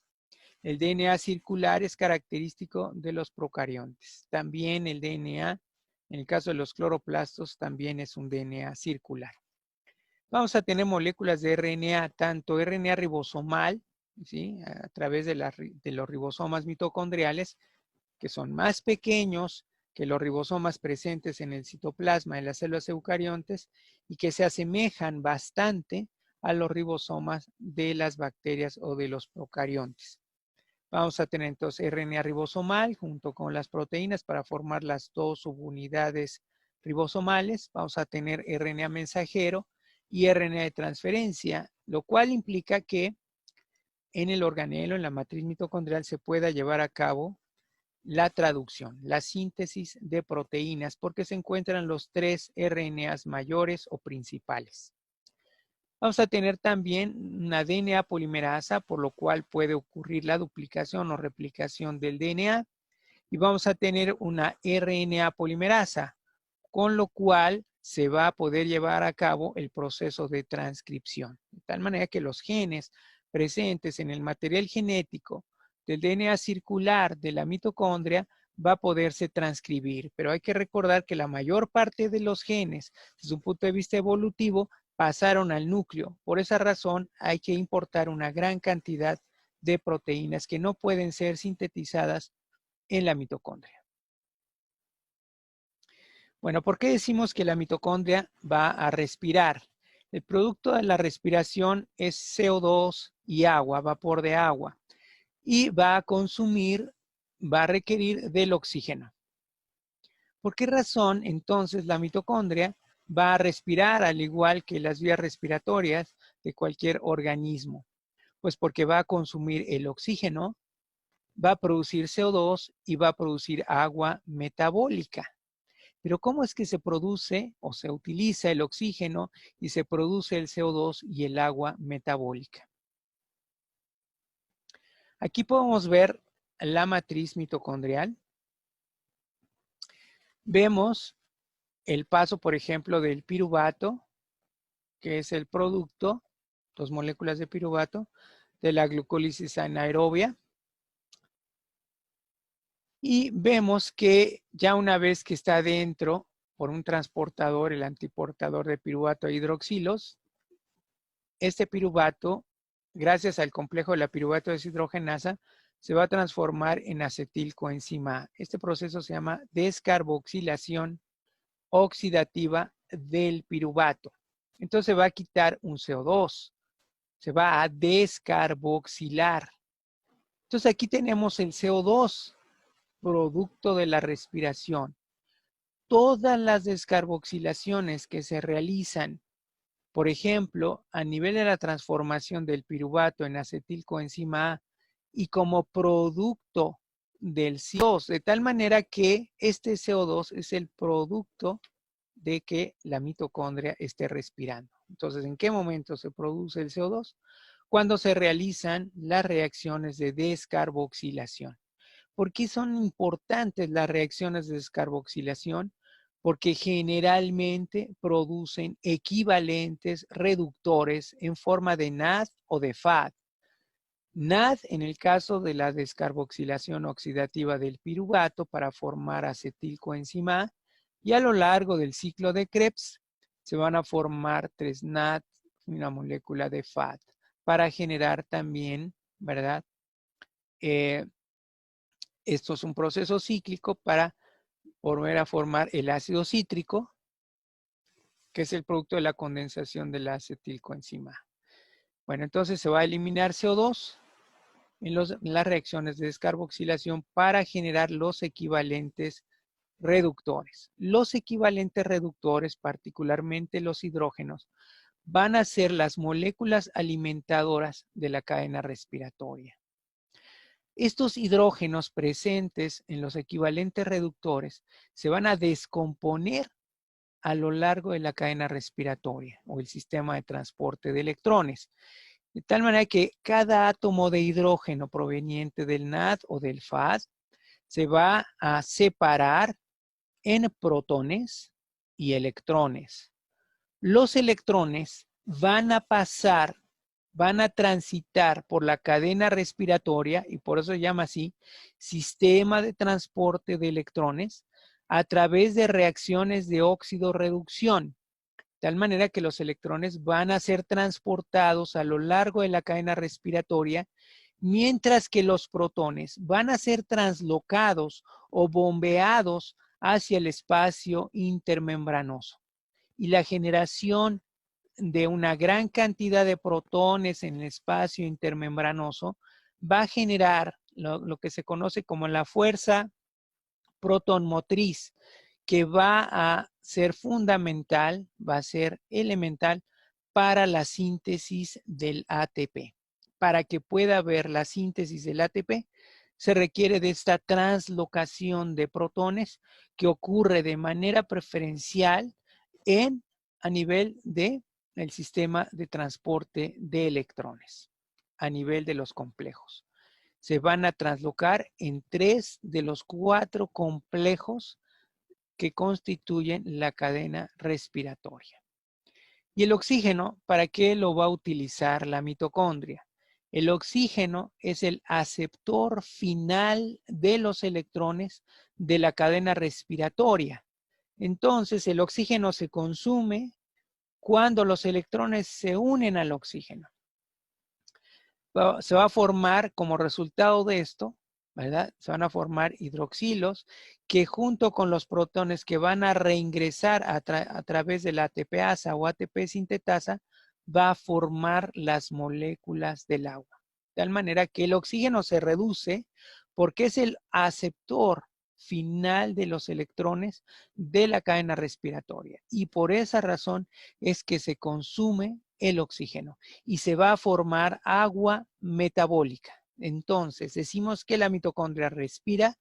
El DNA circular es característico de los procariontes. También el DNA, en el caso de los cloroplastos, también es un DNA circular. Vamos a tener moléculas de RNA, tanto RNA ribosomal, ¿sí?, a través de los ribosomas mitocondriales, que son más pequeños que los ribosomas presentes en el citoplasma de las células eucariontes y que se asemejan bastante a los ribosomas de las bacterias o de los procariontes. Vamos a tener entonces RNA ribosomal junto con las proteínas para formar las dos subunidades ribosomales. Vamos a tener RNA mensajero y RNA de transferencia, lo cual implica que en el organelo, en la matriz mitocondrial, se pueda llevar a cabo la traducción, la síntesis de proteínas, porque se encuentran los 3 RNAs mayores o principales. Vamos a tener también una DNA polimerasa, por lo cual puede ocurrir la duplicación o replicación del DNA. Y vamos a tener una RNA polimerasa, con lo cual se va a poder llevar a cabo el proceso de transcripción. De tal manera que los genes presentes en el material genético del DNA circular de la mitocondria va a poderse transcribir. Pero hay que recordar que la mayor parte de los genes, desde un punto de vista evolutivo, pasaron al núcleo. Por esa razón hay que importar una gran cantidad de proteínas que no pueden ser sintetizadas en la mitocondria. Bueno, ¿por qué decimos que la mitocondria va a respirar? El producto de la respiración es CO2 y agua, vapor de agua, y va a consumir, va a requerir del oxígeno. ¿Por qué razón entonces la mitocondria va a respirar al igual que las vías respiratorias de cualquier organismo? Pues porque va a consumir el oxígeno, va a producir CO2 y va a producir agua metabólica. Pero ¿cómo es que se produce o se utiliza el oxígeno y se produce el CO2 y el agua metabólica? Aquí podemos ver la matriz mitocondrial. Vemos el paso, por ejemplo, del piruvato, que es el producto, 2 moléculas de piruvato, de la glucólisis anaerobia. Y vemos que ya una vez que está dentro por un transportador, el antiportador de piruvato a hidroxilos, este piruvato, gracias al complejo de la piruvato deshidrogenasa, se va a transformar en acetilcoenzima A. Este proceso se llama descarboxilación oxidativa del piruvato. Entonces va a quitar un CO2, se va a descarboxilar. Entonces aquí tenemos el CO2, producto de la respiración. Todas las descarboxilaciones que se realizan, por ejemplo, a nivel de la transformación del piruvato en acetilcoenzima A y como producto del CO2, de tal manera que este CO2 es el producto de que la mitocondria esté respirando. Entonces, ¿en qué momento se produce el CO2? Cuando se realizan las reacciones de descarboxilación. ¿Por qué son importantes las reacciones de descarboxilación? Porque generalmente producen equivalentes reductores en forma de NAD o de FAD. NAD en el caso de la descarboxilación oxidativa del piruvato para formar acetilcoenzima A, y a lo largo del ciclo de Krebs se van a formar 3 NAD y una molécula de FAD para generar también, ¿verdad? Esto es un proceso cíclico para volver a formar el ácido cítrico, que es el producto de la condensación de la acetilcoenzima. Bueno, entonces se va a eliminar CO2 en las reacciones de descarboxilación para generar los equivalentes reductores. Los equivalentes reductores, particularmente los hidrógenos, van a ser las moléculas alimentadoras de la cadena respiratoria. Estos hidrógenos presentes en los equivalentes reductores se van a descomponer a lo largo de la cadena respiratoria o el sistema de transporte de electrones. De tal manera que cada átomo de hidrógeno proveniente del NAD o del FAD se va a separar en protones y electrones. Los electrones van a pasar, van a transitar por la cadena respiratoria, y por eso se llama así, sistema de transporte de electrones, a través de reacciones de óxido-reducción. De tal manera que los electrones van a ser transportados a lo largo de la cadena respiratoria, mientras que los protones van a ser translocados o bombeados hacia el espacio intermembranoso. Y la generación de una gran cantidad de protones en el espacio intermembranoso, va a generar lo que se conoce como la fuerza protonmotriz, que va a ser fundamental, va a ser elemental para la síntesis del ATP. Para que pueda haber la síntesis del ATP, se requiere de esta translocación de protones que ocurre de manera preferencial a nivel del sistema de transporte de electrones, a nivel de los complejos. Se van a translocar en 3 de los 4 complejos que constituyen la cadena respiratoria. ¿Y el oxígeno, para qué lo va a utilizar la mitocondria? El oxígeno es el aceptor final de los electrones de la cadena respiratoria. Entonces, el oxígeno se consume cuando los electrones se unen al oxígeno. Se va a formar como resultado de esto, ¿verdad? Se van a formar hidroxilos que junto con los protones que van a reingresar a través de la ATPasa o ATP sintetasa, va a formar las moléculas del agua. De tal manera que el oxígeno se reduce porque es el aceptor final de los electrones de la cadena respiratoria. Y por esa razón es que se consume el oxígeno y se va a formar agua metabólica. Entonces, decimos que la mitocondria respira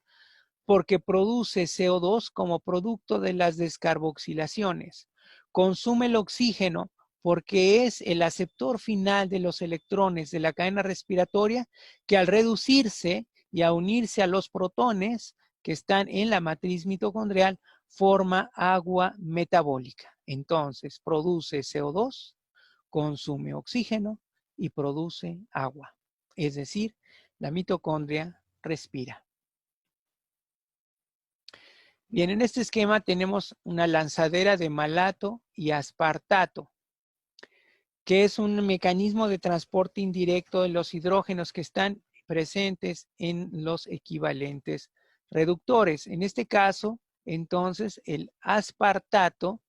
porque produce CO2 como producto de las descarboxilaciones. Consume el oxígeno porque es el aceptor final de los electrones de la cadena respiratoria que al reducirse y a unirse a los protones que están en la matriz mitocondrial forma agua metabólica. Entonces, produce CO2, consume oxígeno y produce agua. Es decir, la mitocondria respira. Bien, en este esquema tenemos una lanzadera de malato y aspartato, que es un mecanismo de transporte indirecto de los hidrógenos que están presentes en los equivalentes reductores. En este caso, entonces, el aspartato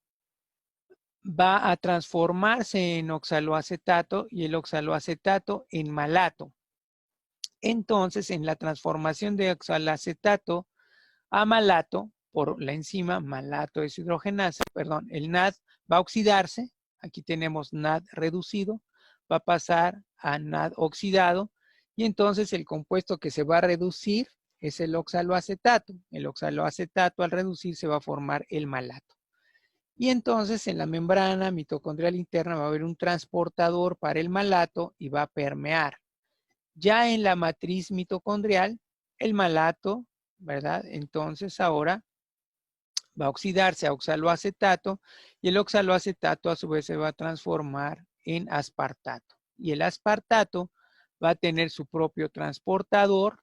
va a transformarse en oxaloacetato y el oxaloacetato en malato. Entonces, en la transformación de oxaloacetato a malato, por la enzima malato deshidrogenasa, perdón, el NAD va a oxidarse. Aquí tenemos NAD reducido, va a pasar a NAD oxidado y entonces el compuesto que se va a reducir es el oxaloacetato. El oxaloacetato al reducirse va a formar el malato. Y entonces en la membrana mitocondrial interna va a haber un transportador para el malato y va a permear. Ya en la matriz mitocondrial, el malato, ¿verdad? Entonces ahora va a oxidarse a oxaloacetato y el oxaloacetato a su vez se va a transformar en aspartato. Y el aspartato va a tener su propio transportador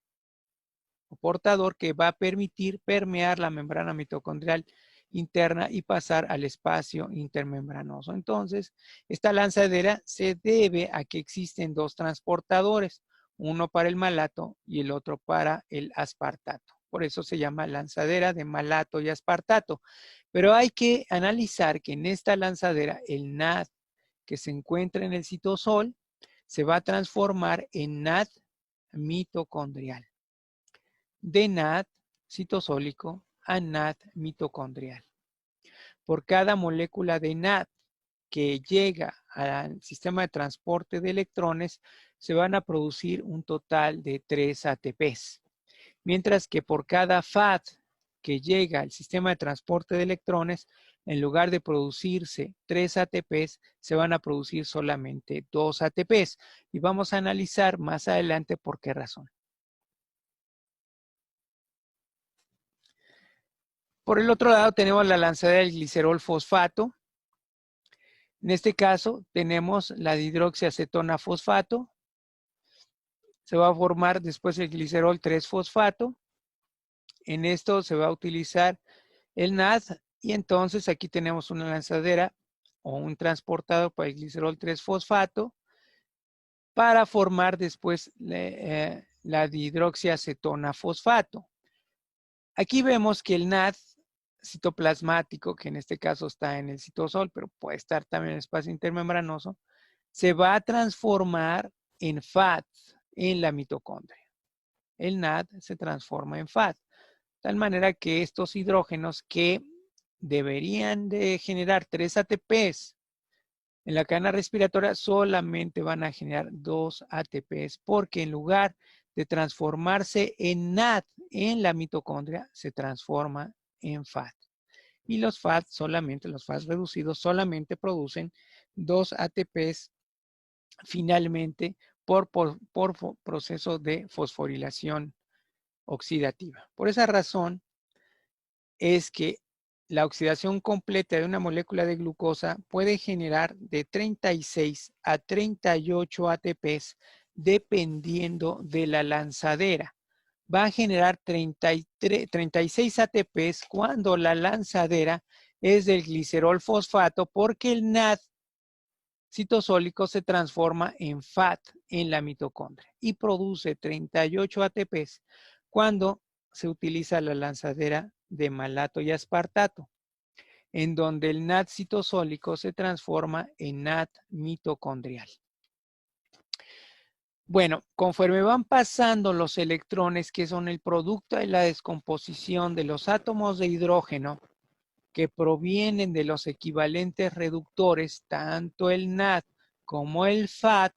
o portador que va a permitir permear la membrana mitocondrial interna y pasar al espacio intermembranoso. Entonces, esta lanzadera se debe a que existen dos transportadores, uno para el malato y el otro para el aspartato. Por eso se llama lanzadera de malato y aspartato. Pero hay que analizar que en esta lanzadera el NAD que se encuentra en el citosol se va a transformar en NAD mitocondrial. De NAD citosólico a NAD mitocondrial. Por cada molécula de NAD que llega al sistema de transporte de electrones, se van a producir un total de 3 ATPs. Mientras que por cada FAD que llega al sistema de transporte de electrones, en lugar de producirse 3 ATPs, se van a producir solamente 2 ATPs. Y vamos a analizar más adelante por qué razón. Por el otro lado tenemos la lanzadera del glicerol fosfato. En este caso tenemos la dihidroxiacetona fosfato. Se va a formar después el glicerol 3-fosfato. En esto se va a utilizar el NAD y entonces aquí tenemos una lanzadera o un transportador para el glicerol 3-fosfato para formar después la dihidroxiacetona fosfato. Aquí vemos que el NAD citoplasmático, que en este caso está en el citosol, pero puede estar también en el espacio intermembranoso, se va a transformar en FAT en la mitocondria. El NAD se transforma en FAT, de tal manera que estos hidrógenos que deberían de generar 3 ATPs en la cadena respiratoria solamente van a generar 2 ATPs, porque en lugar de transformarse en NAD en la mitocondria, se transforma en FAT. Y los FAT los FAT reducidos solamente producen 2 ATPs finalmente por proceso de fosforilación oxidativa. Por esa razón es que la oxidación completa de una molécula de glucosa puede generar de 36 a 38 ATPs dependiendo de la lanzadera. Va a generar 36 ATPs cuando la lanzadera es del glicerol fosfato, porque el NAD citosólico se transforma en FAT en la mitocondria y produce 38 ATPs cuando se utiliza la lanzadera de malato y aspartato, en donde el NAD citosólico se transforma en NAD mitocondrial. Bueno, conforme van pasando los electrones, que son el producto de la descomposición de los átomos de hidrógeno que provienen de los equivalentes reductores, tanto el NAD como el FAT,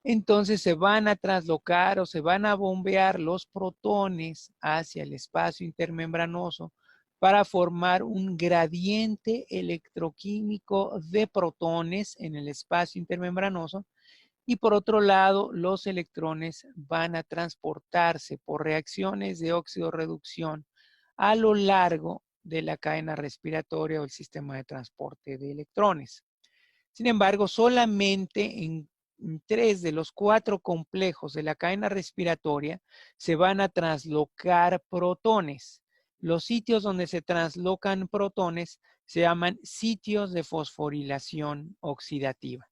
entonces se van a traslocar o se van a bombear los protones hacia el espacio intermembranoso para formar un gradiente electroquímico de protones en el espacio intermembranoso. Y por otro lado, los electrones van a transportarse por reacciones de óxido-reducción a lo largo de la cadena respiratoria o el sistema de transporte de electrones. Sin embargo, solamente en 3 de los 4 complejos de la cadena respiratoria se van a traslocar protones. Los sitios donde se traslocan protones se llaman sitios de fosforilación oxidativa.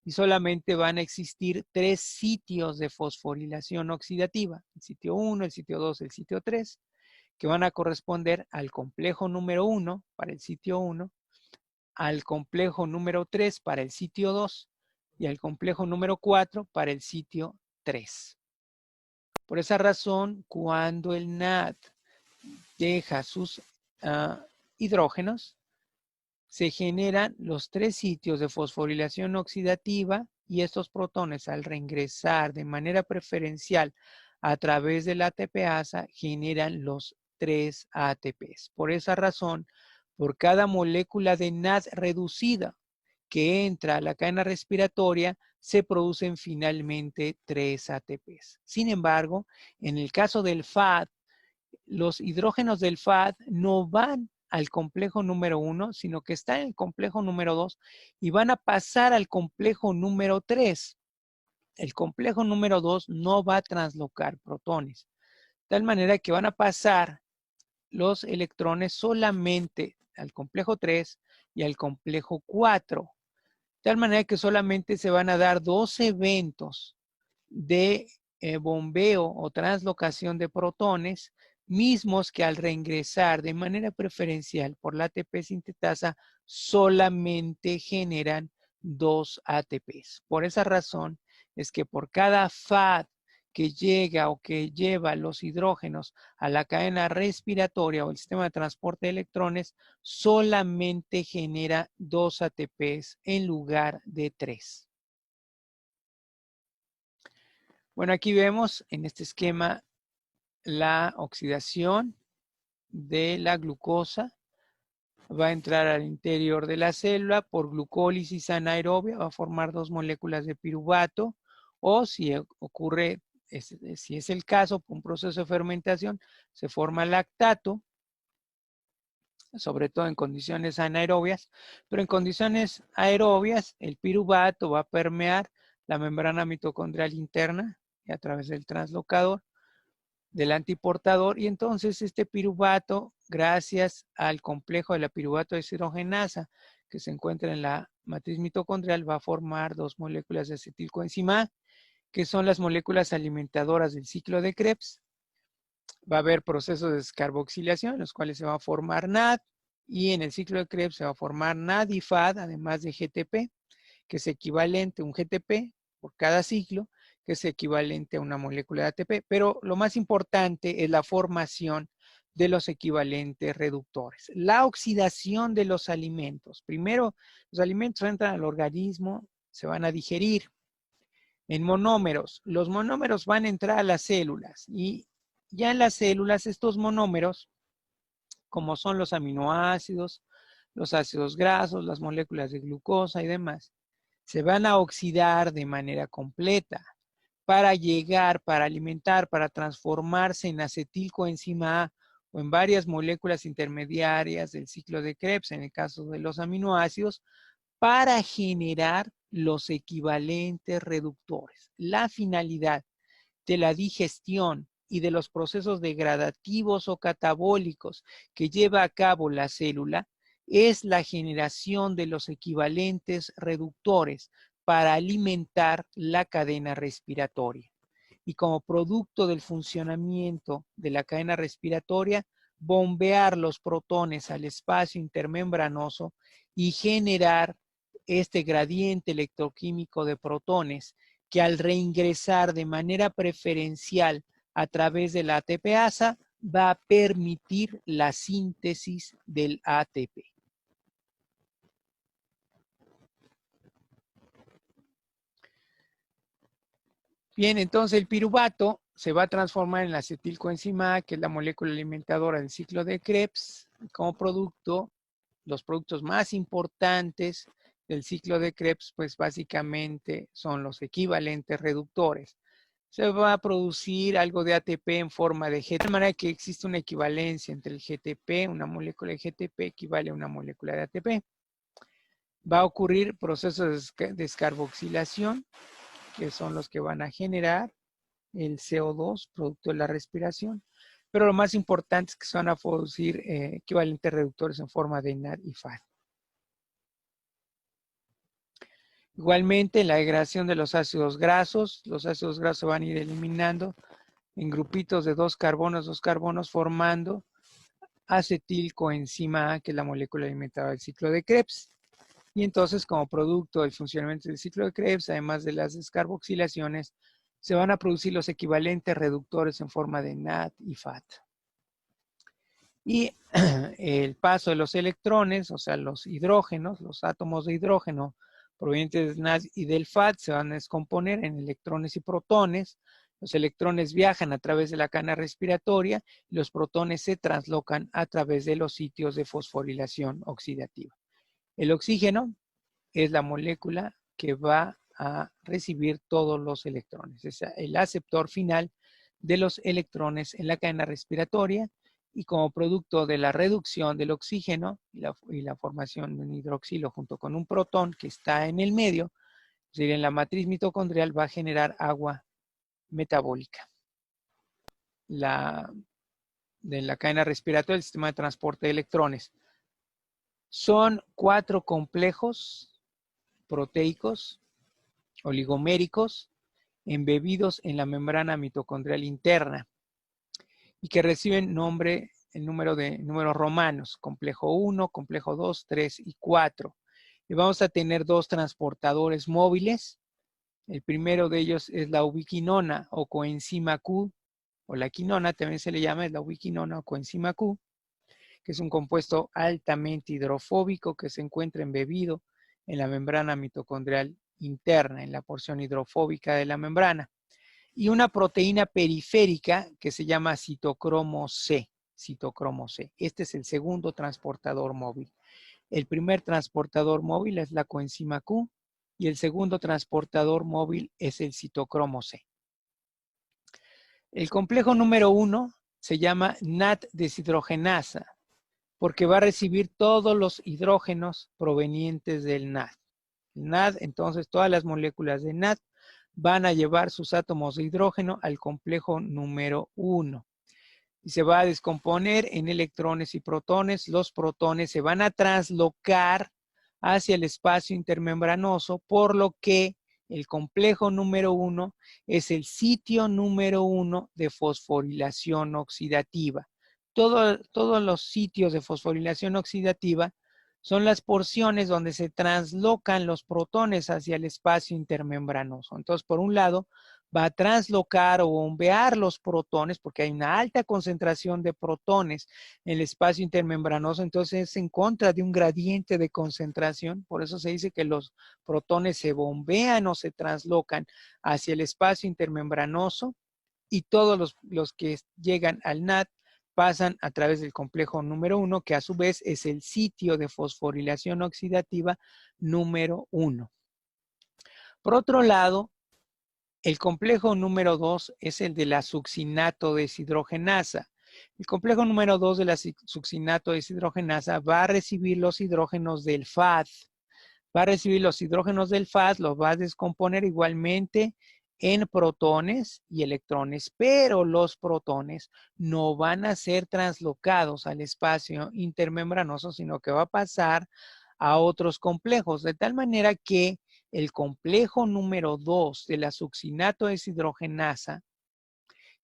Y solamente van a existir 3 sitios de fosforilación oxidativa: el sitio 1, el sitio 2, el sitio 3, que van a corresponder al complejo número 1 para el sitio 1, al complejo número 3 para el sitio 2 y al complejo número 4 para el sitio 3. Por esa razón, cuando el NAD deja sus hidrógenos, se generan los 3 sitios de fosforilación oxidativa, y estos protones, al reingresar de manera preferencial a través de la ATPasa, generan los 3 ATPs. Por esa razón, por cada molécula de NAD reducida que entra a la cadena respiratoria, se producen finalmente 3 ATPs. Sin embargo, en el caso del FAT, los hidrógenos del FAT no van al complejo número 1, sino que están en el complejo número 2 y van a pasar al complejo número 3. El complejo número 2 no va a translocar protones, de tal manera que van a pasar los electrones solamente al complejo 3 y al complejo 4. De tal manera que solamente se van a dar 2 eventos de bombeo o translocación de protones, mismos que al reingresar de manera preferencial por la ATP sintetasa solamente generan 2 ATPs. Por esa razón es que por cada FAT que llega o que lleva los hidrógenos a la cadena respiratoria o el sistema de transporte de electrones, solamente genera 2 ATPs en lugar de 3. Bueno, aquí vemos en este esquema la oxidación de la glucosa. Va a entrar al interior de la célula por glucólisis anaerobia, va a formar 2 moléculas de piruvato, o si ocurre, si es el caso, por un proceso de fermentación, se forma lactato, sobre todo en condiciones anaerobias, pero en condiciones aerobias el piruvato va a permear la membrana mitocondrial interna y a través del translocador del antiportador, y entonces este piruvato, gracias al complejo de la piruvato deshidrogenasa que se encuentra en la matriz mitocondrial, va a formar 2 moléculas de acetilcoenzima A, que son las moléculas alimentadoras del ciclo de Krebs, Va a haber procesos de descarboxilación en los cuales se va a formar NAD y en el ciclo de Krebs se va a formar NAD y FAD, además de GTP, que es equivalente a un GTP por cada ciclo, que es equivalente a una molécula de ATP. Pero lo más importante es la formación de los equivalentes reductores. La oxidación de los alimentos. Primero, los alimentos entran al organismo, se van a digerir en monómeros. Los monómeros van a entrar a las células y ya en las células estos monómeros, como son los aminoácidos, los ácidos grasos, las moléculas de glucosa y demás, se van a oxidar de manera completa para llegar, para alimentar, para transformarse en acetilcoenzima A o en varias moléculas intermediarias del ciclo de Krebs, en el caso de los aminoácidos, para generar los equivalentes reductores. La finalidad de la digestión y de los procesos degradativos o catabólicos que lleva a cabo la célula es la generación de los equivalentes reductores para alimentar la cadena respiratoria. Y como producto del funcionamiento de la cadena respiratoria, bombear los protones al espacio intermembranoso y generar este gradiente electroquímico de protones que al reingresar de manera preferencial a través de la ATPasa va a permitir la síntesis del ATP. Bien, entonces el piruvato se va a transformar en la acetilcoenzima A, que es la molécula alimentadora del ciclo de Krebs. Como producto, los productos más importantes del ciclo de Krebs, pues básicamente son los equivalentes reductores. Se va a producir algo de ATP en forma de GTP, de manera que existe una equivalencia entre el GTP, una molécula de GTP equivale a una molécula de ATP. Va a ocurrir procesos de descarboxilación, que son los que van a generar el CO2, producto de la respiración. Pero lo más importante es que se van a producir equivalentes reductores en forma de NAD y FAD. Igualmente, en la degradación de los ácidos grasos se van a ir eliminando en grupitos de dos carbonos, formando acetilcoenzima A, que es la molécula alimentadora del ciclo de Krebs. Y entonces, como producto del funcionamiento del ciclo de Krebs, además de las descarboxilaciones, se van a producir los equivalentes reductores en forma de NAD y FAD. Y el paso de los electrones, o sea, los hidrógenos, los átomos de hidrógeno provenientes del NAD y del FAD, se van a descomponer en electrones y protones. Los electrones viajan a través de la cadena respiratoria y los protones se translocan a través de los sitios de fosforilación oxidativa. El oxígeno es la molécula que va a recibir todos los electrones. Es el aceptor final de los electrones en la cadena respiratoria y como producto de la reducción del oxígeno y la formación de un hidroxilo junto con un protón que está en el medio, es decir, en la matriz mitocondrial va a generar agua metabólica. De la cadena respiratoria, el sistema de transporte de electrones. Son 4 complejos proteicos oligoméricos embebidos en la membrana mitocondrial interna y que reciben el número de números romanos, complejo 1, complejo 2, 3 y 4. Y vamos a tener 2 transportadores móviles. El primero de ellos es la ubiquinona o coenzima Q, o la quinona también se le llama, es la ubiquinona o coenzima Q, que es un compuesto altamente hidrofóbico que se encuentra embebido en la membrana mitocondrial interna, en la porción hidrofóbica de la membrana. Y una proteína periférica que se llama citocromo C. Este es el segundo transportador móvil. El primer transportador móvil es la coenzima Q y el segundo transportador móvil es el citocromo C. El complejo número 1 se llama NAD deshidrogenasa porque va a recibir todos los hidrógenos provenientes del NAD. El NAD, entonces todas las moléculas de NAD van a llevar sus átomos de hidrógeno al complejo número 1 y se va a descomponer en electrones y protones. Los protones se van a translocar hacia el espacio intermembranoso, por lo que El complejo número 1 es el sitio número 1 de fosforilación oxidativa. Todos los sitios de fosforilación oxidativa son las porciones donde se translocan los protones hacia el espacio intermembranoso. Entonces, por un lado, va a translocar o bombear los protones porque hay una alta concentración de protones en el espacio intermembranoso, entonces es en contra de un gradiente de concentración, por eso se dice que los protones se bombean o se translocan hacia el espacio intermembranoso y todos los que llegan al NAD pasan a través del complejo número 1, que a su vez es el sitio de fosforilación oxidativa número 1. Por otro lado, el complejo número 2 es el de la succinato deshidrogenasa. El complejo número 2 de la succinato deshidrogenasa va a recibir los hidrógenos del FAD. Va a recibir los hidrógenos del FAD, los va a descomponer igualmente en protones y electrones, pero los protones no van a ser translocados al espacio intermembranoso, sino que va a pasar a otros complejos, de tal manera que el complejo número 2 de la succinato deshidrogenasa,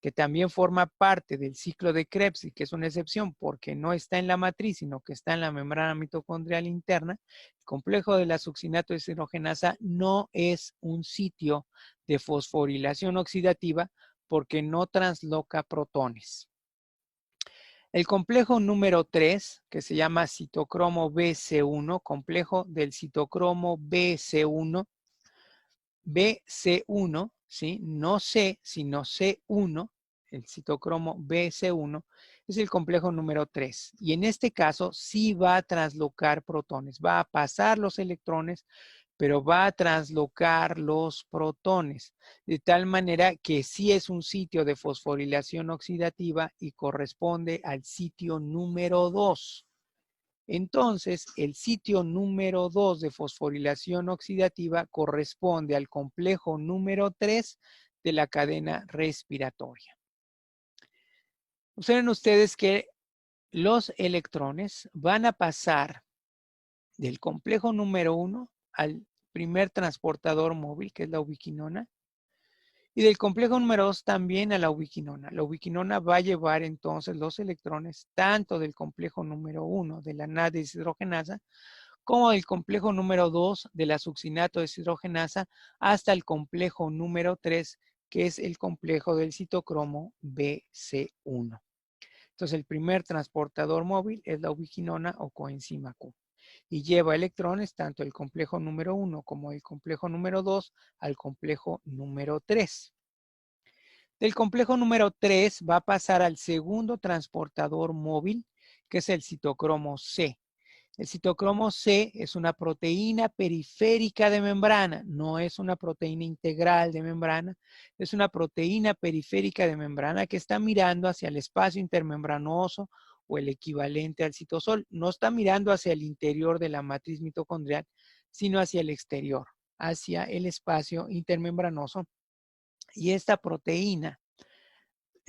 que también forma parte del ciclo de Krebs y que es una excepción porque no está en la matriz, sino que está en la membrana mitocondrial interna, el complejo de la succinato deshidrogenasa no es un sitio de fosforilación oxidativa porque no transloca protones. El complejo número 3, que se llama citocromo BC1, complejo del citocromo BC1, BC1, ¿sí? No C, sino C1, el citocromo BC1, es el complejo número 3. Y en este caso sí va a translocar protones, va a pasar los electrones, pero va a translocar los protones, de tal manera que sí es un sitio de fosforilación oxidativa y corresponde al sitio número 2. Entonces, el sitio número 2 de fosforilación oxidativa corresponde al complejo número 3 de la cadena respiratoria. Observen ustedes que los electrones van a pasar del complejo número 1 al primer transportador móvil, que es la ubiquinona, y del complejo número 2 también a la ubiquinona. La ubiquinona va a llevar entonces los electrones tanto del complejo número 1 de la NAD deshidrogenasa como del complejo número 2 de la succinato deshidrogenasa hasta el complejo número 3, que es el complejo del citocromo BC1. Entonces, el primer transportador móvil es la ubiquinona o coenzima Q y lleva electrones tanto el complejo número 1 como el complejo número 2 al complejo número 3. Del complejo número 3 va a pasar al segundo transportador móvil, que es el citocromo C. El citocromo C es una proteína periférica de membrana, no es una proteína integral de membrana, es una proteína periférica de membrana que está mirando hacia el espacio intermembranoso o el equivalente al citosol. No está mirando hacia el interior de la matriz mitocondrial, sino hacia el exterior, hacia el espacio intermembranoso. Y esta proteína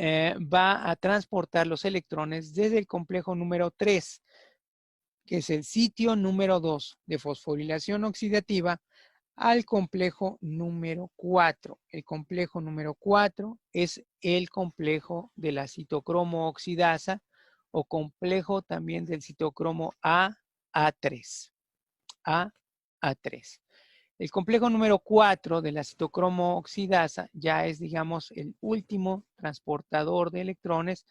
va a transportar los electrones desde el complejo número 3, que es el sitio número 2 de fosforilación oxidativa, al complejo número 4. El complejo número 4 es el complejo de la citocromo oxidasa o complejo también del citocromo A3. A3. El complejo número 4 de la citocromo oxidasa ya es, digamos, el último transportador de electrones.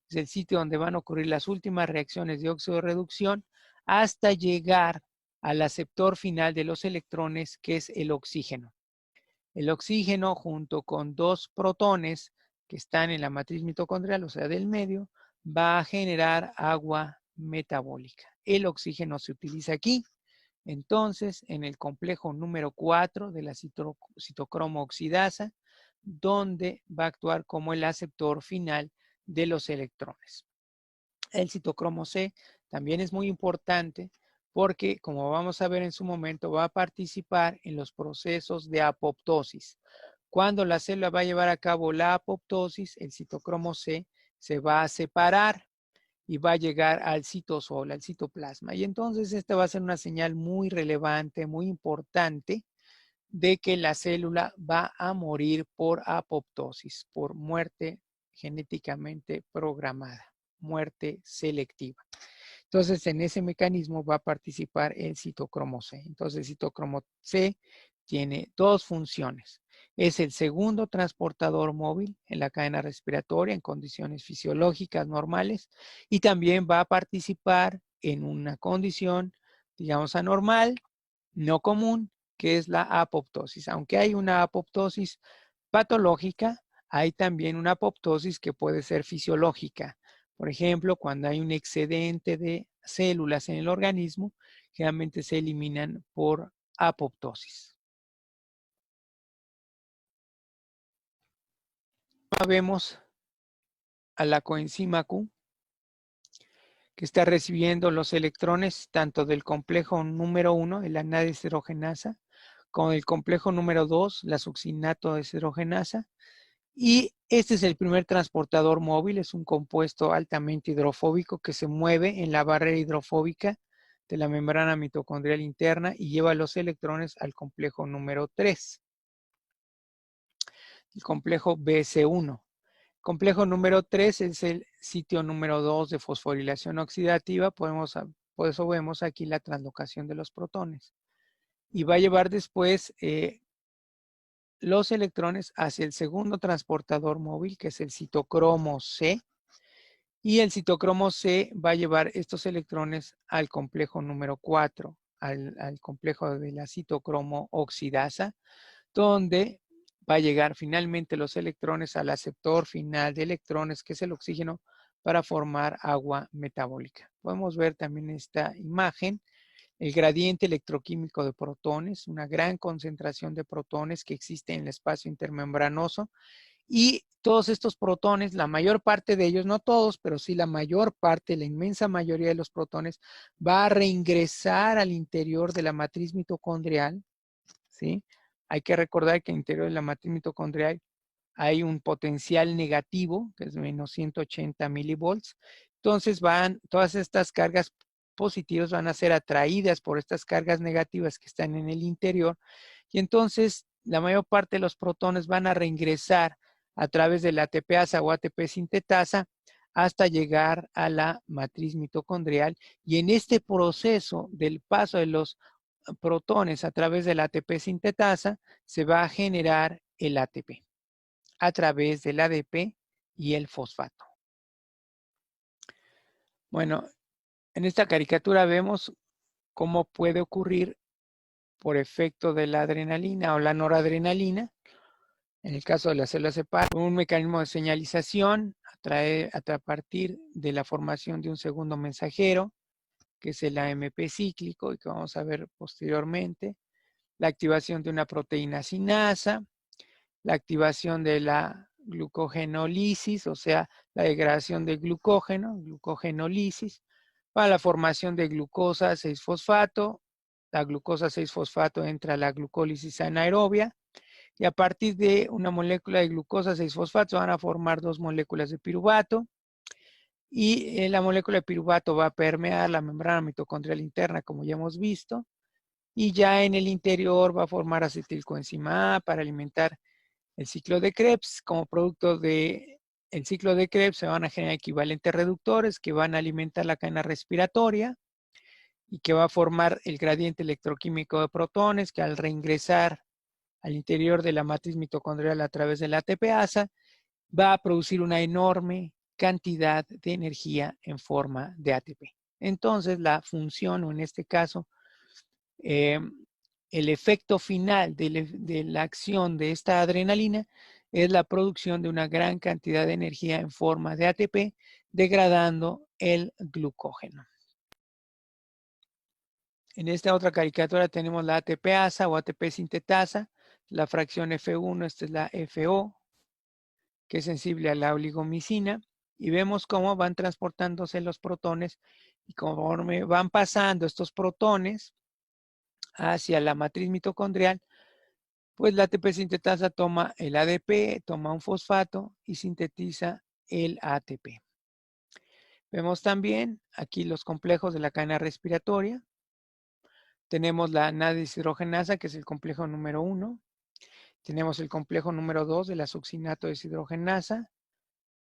Es el sitio donde van a ocurrir las últimas reacciones de óxido de reducción hasta llegar al aceptor final de los electrones, que es el oxígeno. El oxígeno, junto con dos protones que están en la matriz mitocondrial, o sea, del medio, va a generar agua metabólica. El oxígeno se utiliza aquí. Entonces, en el complejo número 4 de la citocromo oxidasa, donde va a actuar como el aceptor final de los electrones. El citocromo C también es muy importante porque, como vamos a ver en su momento, va a participar en los procesos de apoptosis. Cuando la célula va a llevar a cabo la apoptosis, el citocromo C se va a separar y va a llegar al citosol, al citoplasma. Y entonces esta va a ser una señal muy relevante, muy importante de que la célula va a morir por apoptosis, por muerte genéticamente programada, muerte selectiva. Entonces, en ese mecanismo va a participar el citocromo C. Entonces, el citocromo C tiene dos funciones. Es el segundo transportador móvil en la cadena respiratoria en condiciones fisiológicas normales y también va a participar en una condición, digamos, anormal, no común, que es la apoptosis. Aunque hay una apoptosis patológica, hay también una apoptosis que puede ser fisiológica. Por ejemplo, cuando hay un excedente de células en el organismo, generalmente se eliminan por apoptosis. Ahora vemos a la coenzima Q, que está recibiendo los electrones tanto del complejo número 1, la NADH, como del complejo número 2, la succinato desdrogenasa. Y este es el primer transportador móvil, es un compuesto altamente hidrofóbico que se mueve en la barrera hidrofóbica de la membrana mitocondrial interna y lleva los electrones al complejo número 3, el complejo BC1. Complejo número 3 es el sitio número 2 de fosforilación oxidativa, por eso vemos aquí la translocación de los protones. Y va a llevar después los electrones hacia el segundo transportador móvil, que es el citocromo C, y el citocromo C va a llevar estos electrones al complejo número 4, al complejo de la citocromo oxidasa, donde va a llegar finalmente los electrones al aceptor final de electrones, que es el oxígeno, para formar agua metabólica. Podemos ver también esta imagen, el gradiente electroquímico de protones, una gran concentración de protones que existe en el espacio intermembranoso, y todos estos protones, la mayor parte de ellos, no todos, pero sí la mayor parte, la inmensa mayoría de los protones, va a reingresar al interior de la matriz mitocondrial, ¿sí? Hay que recordar que en el interior de la matriz mitocondrial hay un potencial negativo, que es menos 180 milivolts. Entonces todas estas cargas positivas van a ser atraídas por estas cargas negativas que están en el interior. Y entonces la mayor parte de los protones van a reingresar a través de la ATPasa o ATP sintetasa hasta llegar a la matriz mitocondrial. Y en este proceso del paso de los protones a través de la ATP sintetasa, se va a generar el ATP a través del ADP y el fosfato. Bueno, en esta caricatura vemos cómo puede ocurrir por efecto de la adrenalina o la noradrenalina, en el caso de las células hepatas, un mecanismo de señalización a partir de la formación de un segundo mensajero, que es el AMP cíclico y que vamos a ver posteriormente, la activación de una proteína sinasa, la activación de la glucogenólisis, o sea, la degradación de glucógeno, glucogenólisis, para la formación de glucosa 6-fosfato. La glucosa 6-fosfato entra a la glucólisis anaerobia y a partir de una molécula de glucosa 6-fosfato van a formar dos moléculas de piruvato y la molécula de piruvato va a permear la membrana mitocondrial interna, como ya hemos visto, y ya en el interior va a formar acetilcoenzima A para alimentar el ciclo de Krebs. Como producto del ciclo de Krebs se van a generar equivalentes reductores que van a alimentar la cadena respiratoria y que va a formar el gradiente electroquímico de protones que al reingresar al interior de la matriz mitocondrial a través de la ATPasa va a producir una enorme cantidad de energía en forma de ATP. Entonces la función, o en este caso, el efecto final de la acción de esta adrenalina es la producción de una gran cantidad de energía en forma de ATP, degradando el glucógeno. En esta otra caricatura tenemos la ATPasa o ATP sintetasa, la fracción F1, esta es la FO, que es sensible a la oligomicina, y vemos cómo van transportándose los protones y conforme van pasando estos protones hacia la matriz mitocondrial, pues la ATP sintetasa toma el ADP, toma un fosfato y sintetiza el ATP. Vemos también aquí los complejos de la cadena respiratoria, Tenemos la NAD-deshidrogenasa, que es el complejo número 1. Tenemos el complejo número 2 de la succinato-deshidrogenasa.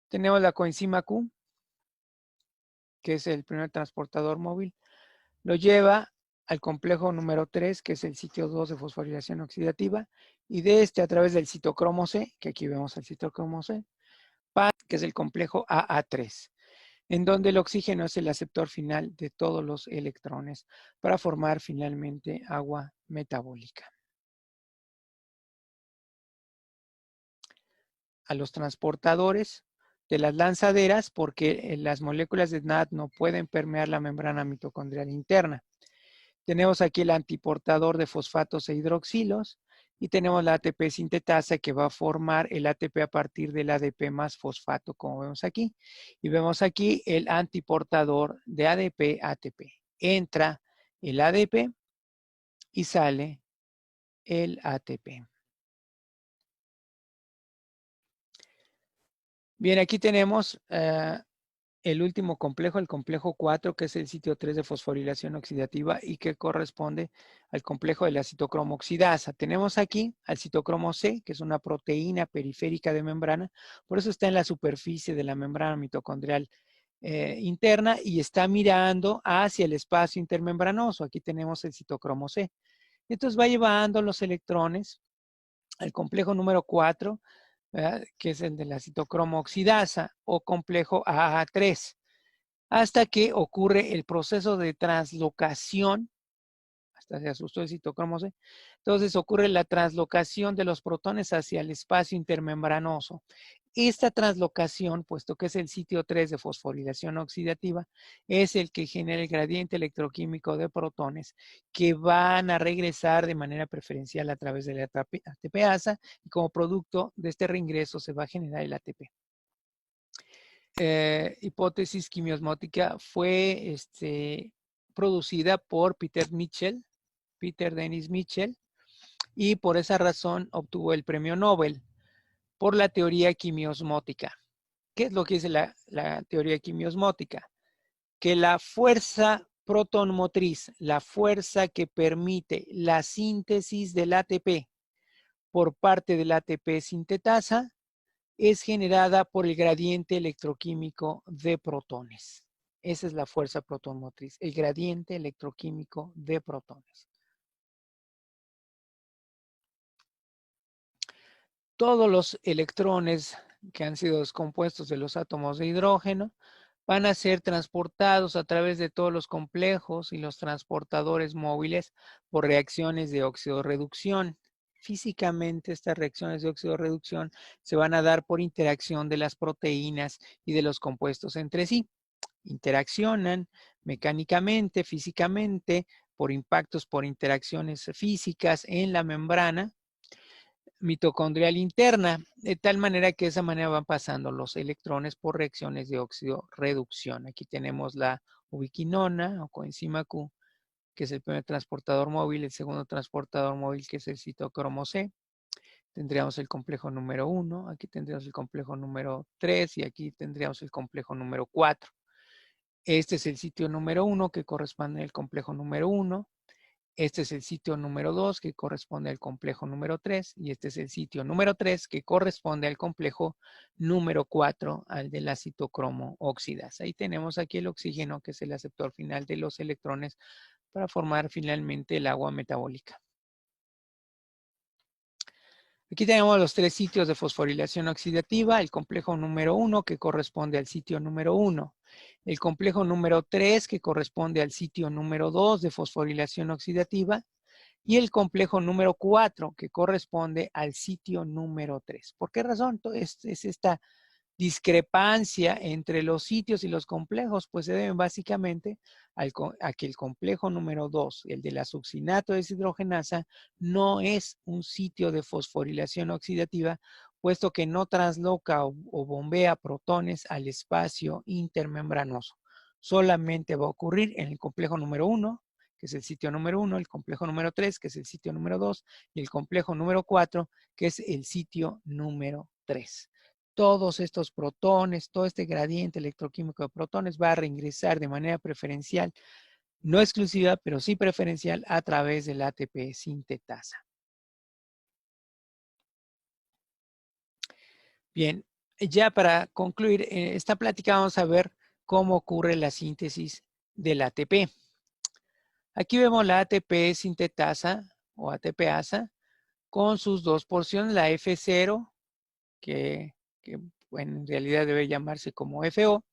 Tenemos la coenzima Q, que es el primer transportador móvil. Lo lleva al complejo número 3, que es el sitio 2 de fosforilación oxidativa. Y de este, a través del citocromo C, que aquí vemos el citocromo C, que es el complejo AA3, en donde el oxígeno es el aceptor final de todos los electrones para formar finalmente agua metabólica. A los transportadores de las lanzaderas, porque las moléculas de NAD no pueden permear la membrana mitocondrial interna. Tenemos aquí el antiportador de fosfatos e hidroxilos y tenemos la ATP sintetasa que va a formar el ATP a partir del ADP más fosfato, como vemos aquí. Y vemos aquí el antiportador de ADP-ATP. Entra el ADP y sale el ATP. Bien, aquí tenemos el último complejo, el complejo 4, que es el sitio 3 de fosforilación oxidativa y que corresponde al complejo de la citocromo oxidasa. Tenemos aquí al citocromo C, que es una proteína periférica de membrana, por eso está en la superficie de la membrana mitocondrial interna y está mirando hacia el espacio intermembranoso. Aquí tenemos el citocromo C. Entonces va llevando los electrones al complejo número 4, ¿verdad?, que es el de la citocromo oxidasa o complejo AA3, hasta que ocurre el proceso de translocación. Hasta se asustó el citocromo C. Entonces ocurre la translocación de los protones hacia el espacio intermembranoso. Esta translocación, puesto que es el sitio 3 de fosforilación oxidativa, es el que genera el gradiente electroquímico de protones que van a regresar de manera preferencial a través de la ATPasa y como producto de este reingreso se va a generar el ATP. Hipótesis quimiosmótica fue producida por Peter Dennis Mitchell, y por esa razón obtuvo el premio Nobel por la teoría quimiosmótica. ¿Qué es lo que dice la teoría quimiosmótica? Que la fuerza protonmotriz, la fuerza que permite la síntesis del ATP por parte del ATP sintetasa, es generada por el gradiente electroquímico de protones. Esa es la fuerza protonmotriz, el gradiente electroquímico de protones. Todos los electrones que han sido descompuestos de los átomos de hidrógeno van a ser transportados a través de todos los complejos y los transportadores móviles por reacciones de oxidorreducción. Físicamente, estas reacciones de oxidorreducción se van a dar por interacción de las proteínas y de los compuestos entre sí. Interaccionan mecánicamente, físicamente, por impactos, por interacciones físicas en la membrana mitocondrial interna, de tal manera que de esa manera van pasando los electrones por reacciones de óxido-reducción. Aquí tenemos la ubiquinona o coenzima Q, que es el primer transportador móvil, el segundo transportador móvil, que es el citocromo C. Tendríamos el complejo número 1, aquí tendríamos el complejo número 3 y aquí tendríamos el complejo número 4. Este es el sitio número 1 que corresponde al complejo número 1. Este es el sitio número 2 que corresponde al complejo número 3 y este es el sitio número 3 que corresponde al complejo número 4, al de la citocromo oxidasa. Ahí tenemos aquí el oxígeno, que es el aceptor final de los electrones para formar finalmente el agua metabólica. Aquí tenemos los 3 sitios de fosforilación oxidativa, el complejo número 1 que corresponde al sitio número 1, el complejo número 3 que corresponde al sitio número 2 de fosforilación oxidativa y el complejo número 4 que corresponde al sitio número 3. ¿Por qué razón es esta discrepancia entre los sitios y los complejos? Pues se deben básicamente a que el complejo número 2, el de la succinato deshidrogenasa, no es un sitio de fosforilación oxidativa, puesto que no transloca o bombea protones al espacio intermembranoso. Solamente va a ocurrir en el complejo número 1, que es el sitio número 1, el complejo número 3, que es el sitio número 2, y el complejo número 4, que es el sitio número 3. Todos estos protones, todo este gradiente electroquímico de protones va a reingresar de manera preferencial no exclusiva, pero sí preferencial a través del ATP sintetasa. Bien, ya para concluir esta plática vamos a ver cómo ocurre la síntesis del ATP. Aquí vemos la ATP sintetasa o ATPasa con sus dos porciones, la F0, que bueno, en realidad debe llamarse como FO,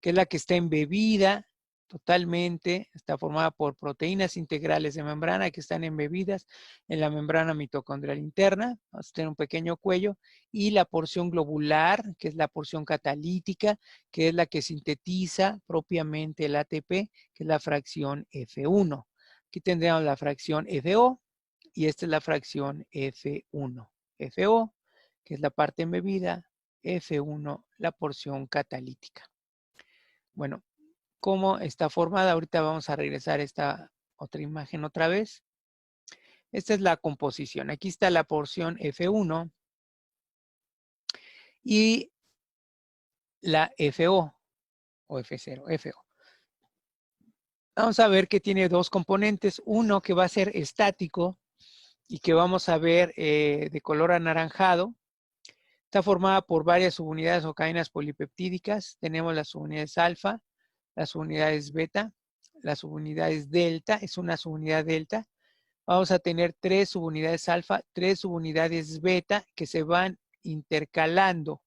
que es la que está embebida totalmente, está formada por proteínas integrales de membrana que están embebidas en la membrana mitocondrial interna. Vamos a tener un pequeño cuello y la porción globular, que es la porción catalítica, que es la que sintetiza propiamente el ATP, que es la fracción F1. Aquí tendríamos la fracción FO y esta es la fracción F1. FO, que es la parte embebida, F1, la porción catalítica. Bueno, ¿cómo está formada? Ahorita vamos a regresar a esta otra imagen otra vez. Esta es la composición. Aquí está la porción F1 y la FO o F0, FO. Vamos a ver que tiene dos componentes. Uno que va a ser estático y que vamos a ver de color anaranjado. Está formada por varias subunidades o cadenas polipeptídicas. Tenemos las subunidades alfa, las subunidades beta, las subunidades delta, es una subunidad delta. Vamos a tener 3 subunidades alfa, 3 subunidades beta que se van intercalando.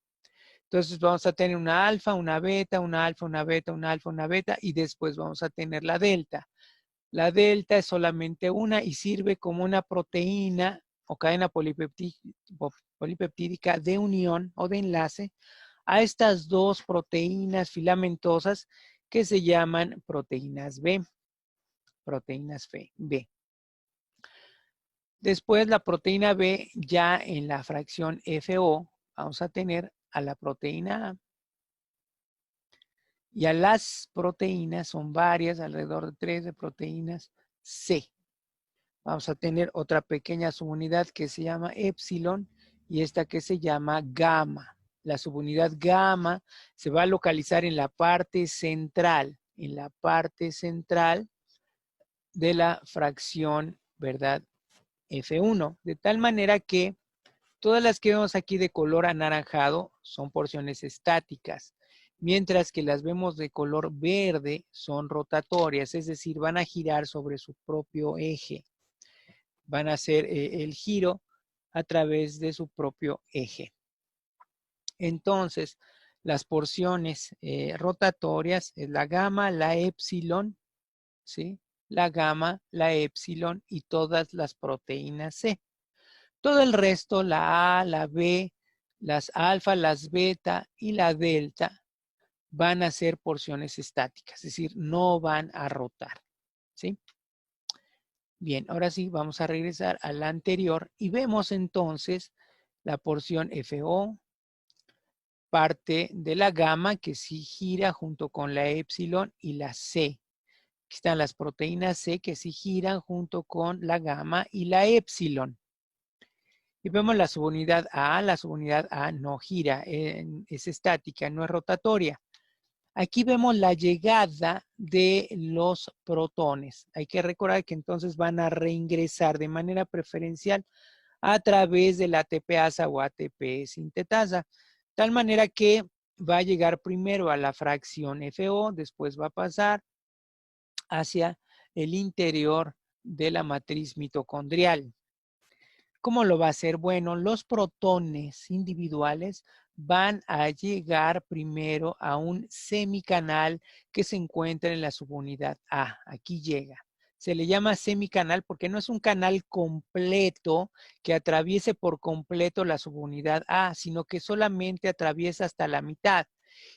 Entonces vamos a tener una alfa, una beta, una alfa, una beta, una alfa, una beta y después vamos a tener la delta. La delta es solamente una y sirve como una proteína o cadena polipeptídica de unión o de enlace a estas dos proteínas filamentosas que se llaman proteínas B. Proteínas B. Después la proteína B ya en la fracción FO vamos a tener a la proteína A. Y a las proteínas, son varias, alrededor de 3 de proteínas C. Vamos a tener otra pequeña subunidad que se llama epsilon y esta que se llama gamma. La subunidad gamma se va a localizar en la parte central, de la fracción, ¿verdad? F1, de tal manera que todas las que vemos aquí de color anaranjado son porciones estáticas, mientras que las vemos de color verde son rotatorias, es decir, van a girar sobre su propio eje. Van a hacer el giro a través de su propio eje. Entonces, las porciones rotatorias es la gamma, la epsilon, ¿sí? La gamma, la epsilon y todas las proteínas C. Todo el resto, la A, la B, las alfa, las beta y la delta van a ser porciones estáticas, es decir, no van a rotar, ¿sí? Bien, ahora sí, vamos a regresar a la anterior y vemos entonces la porción FO, parte de la gamma que sí gira junto con la epsilon y la C. Aquí están las proteínas C que sí giran junto con la gamma y la epsilon. Y vemos la subunidad A no gira, es estática, no es rotatoria. Aquí vemos la llegada de los protones. Hay que recordar que entonces van a reingresar de manera preferencial a través del ATPasa o ATP sintetasa. Tal manera que va a llegar primero a la fracción FO, después va a pasar hacia el interior de la matriz mitocondrial. ¿Cómo lo va a hacer? Bueno, los protones individuales van a llegar primero a un semicanal que se encuentra en la subunidad A. Aquí llega. Se le llama semicanal porque no es un canal completo que atraviese por completo la subunidad A, sino que solamente atraviesa hasta la mitad.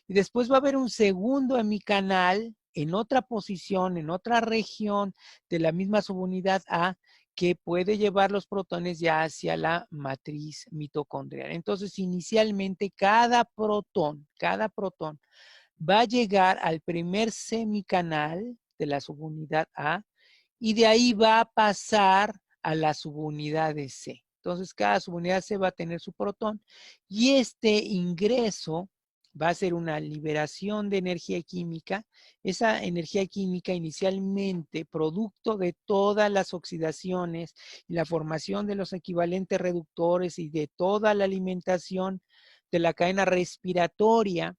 Y después va a haber un segundo hemicanal en otra posición, en otra región de la misma subunidad A, que puede llevar los protones ya hacia la matriz mitocondrial. Entonces, inicialmente cada protón va a llegar al primer semicanal de la subunidad A y de ahí va a pasar a la subunidad de C. Entonces, cada subunidad C va a tener su protón y este ingreso va a ser una liberación de energía química. Esa energía química inicialmente, producto de todas las oxidaciones y la formación de los equivalentes reductores y de toda la alimentación de la cadena respiratoria,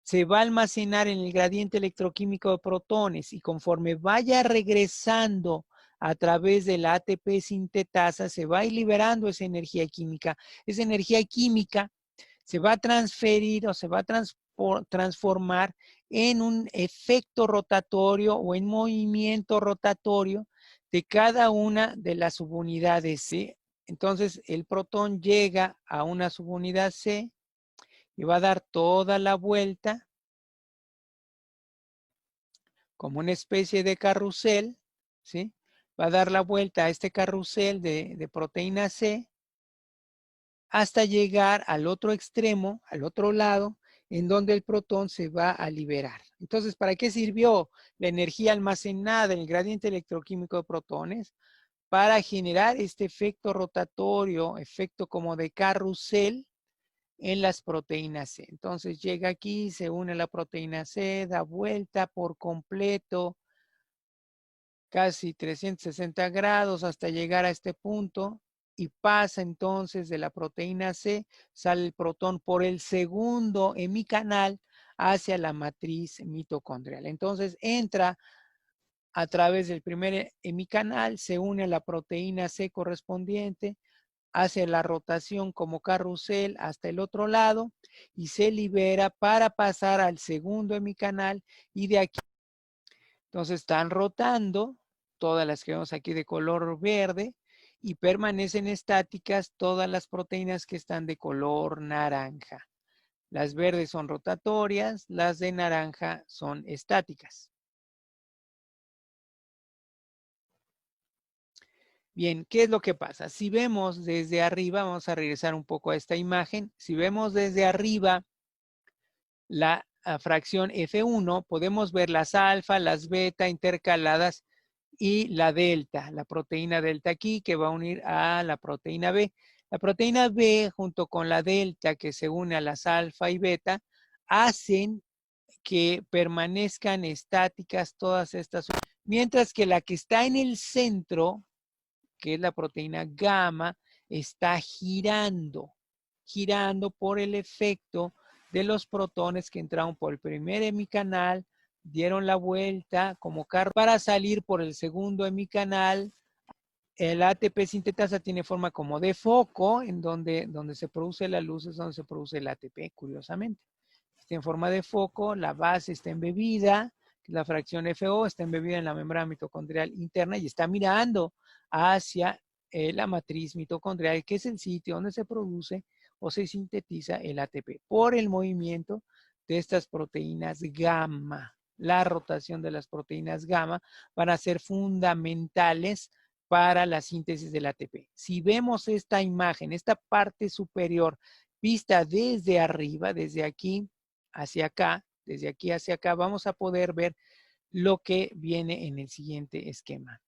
se va a almacenar en el gradiente electroquímico de protones y conforme vaya regresando a través de la ATP sintetasa, se va a ir liberando esa energía química. Esa energía química se va a transferir o se va a transformar en un efecto rotatorio o en movimiento rotatorio de cada una de las subunidades C. Entonces, el protón llega a una subunidad C y va a dar toda la vuelta como una especie de carrusel, ¿sí? Va a dar la vuelta a este carrusel de proteína C hasta llegar al otro extremo, al otro lado, en donde el protón se va a liberar. Entonces, ¿para qué sirvió la energía almacenada en el gradiente electroquímico de protones? Para generar este efecto rotatorio, efecto como de carrusel en las proteínas C. Entonces llega aquí, se une a la proteína C, da vuelta por completo, casi 360 grados hasta llegar a este punto y pasa entonces de la proteína C, sale el protón por el segundo hemicanal hacia la matriz mitocondrial. Entonces entra a través del primer hemicanal, se une a la proteína C correspondiente, hace la rotación como carrusel hasta el otro lado y se libera para pasar al segundo hemicanal y de aquí. Entonces están rotando todas las que vemos aquí de color verde y permanecen estáticas todas las proteínas que están de color naranja. Las verdes son rotatorias, las de naranja son estáticas. Bien, ¿qué es lo que pasa? Si vemos desde arriba, vamos a regresar un poco a esta imagen. Si vemos desde arriba la fracción F1, podemos ver las alfa, las beta intercaladas y la delta, la proteína delta aquí que va a unir a la proteína B. La proteína B junto con la delta que se une a las alfa y beta hacen que permanezcan estáticas todas estas, mientras que la que está en el centro, que es la proteína gamma, está girando por el efecto de los protones que entraron por el primer hemicanal, dieron la vuelta como carro para salir por el segundo hemicanal. El ATP sintetasa tiene forma como de foco, en donde se produce la luz es donde se produce el ATP, curiosamente. Está en forma de foco, la base está embebida, la fracción FO está embebida en la membrana mitocondrial interna y está mirando hacia la matriz mitocondrial, que es el sitio donde se produce o se sintetiza el ATP por el movimiento de estas proteínas gamma. La rotación de las proteínas gamma van a ser fundamentales para la síntesis del ATP. Si vemos esta imagen, esta parte superior, vista desde arriba, desde aquí hacia acá, desde aquí hacia acá, vamos a poder ver lo que viene en el siguiente esquema.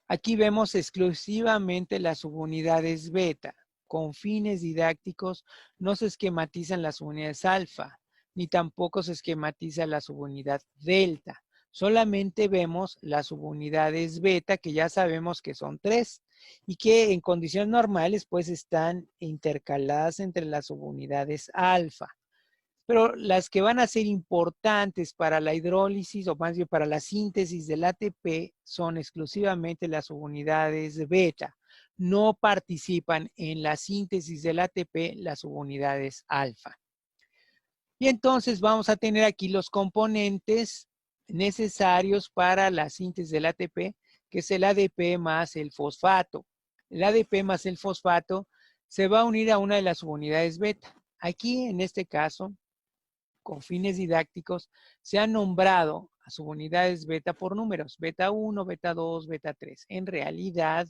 Aquí vemos exclusivamente las subunidades beta. Con fines didácticos no se esquematizan las unidades alfa, ni tampoco se esquematiza la subunidad delta. Solamente vemos las subunidades beta, que ya sabemos que son 3 y que en condiciones normales pues están intercaladas entre las subunidades alfa. Pero las que van a ser importantes para la hidrólisis o más bien para la síntesis del ATP son exclusivamente las subunidades beta. No participan en la síntesis del ATP las subunidades alfa. Y entonces vamos a tener aquí los componentes necesarios para la síntesis del ATP, que es el ADP más el fosfato. El ADP más el fosfato se va a unir a una de las subunidades beta. Aquí, en este caso, con fines didácticos, se han nombrado a subunidades beta por números, beta 1, beta 2, beta 3. En realidad,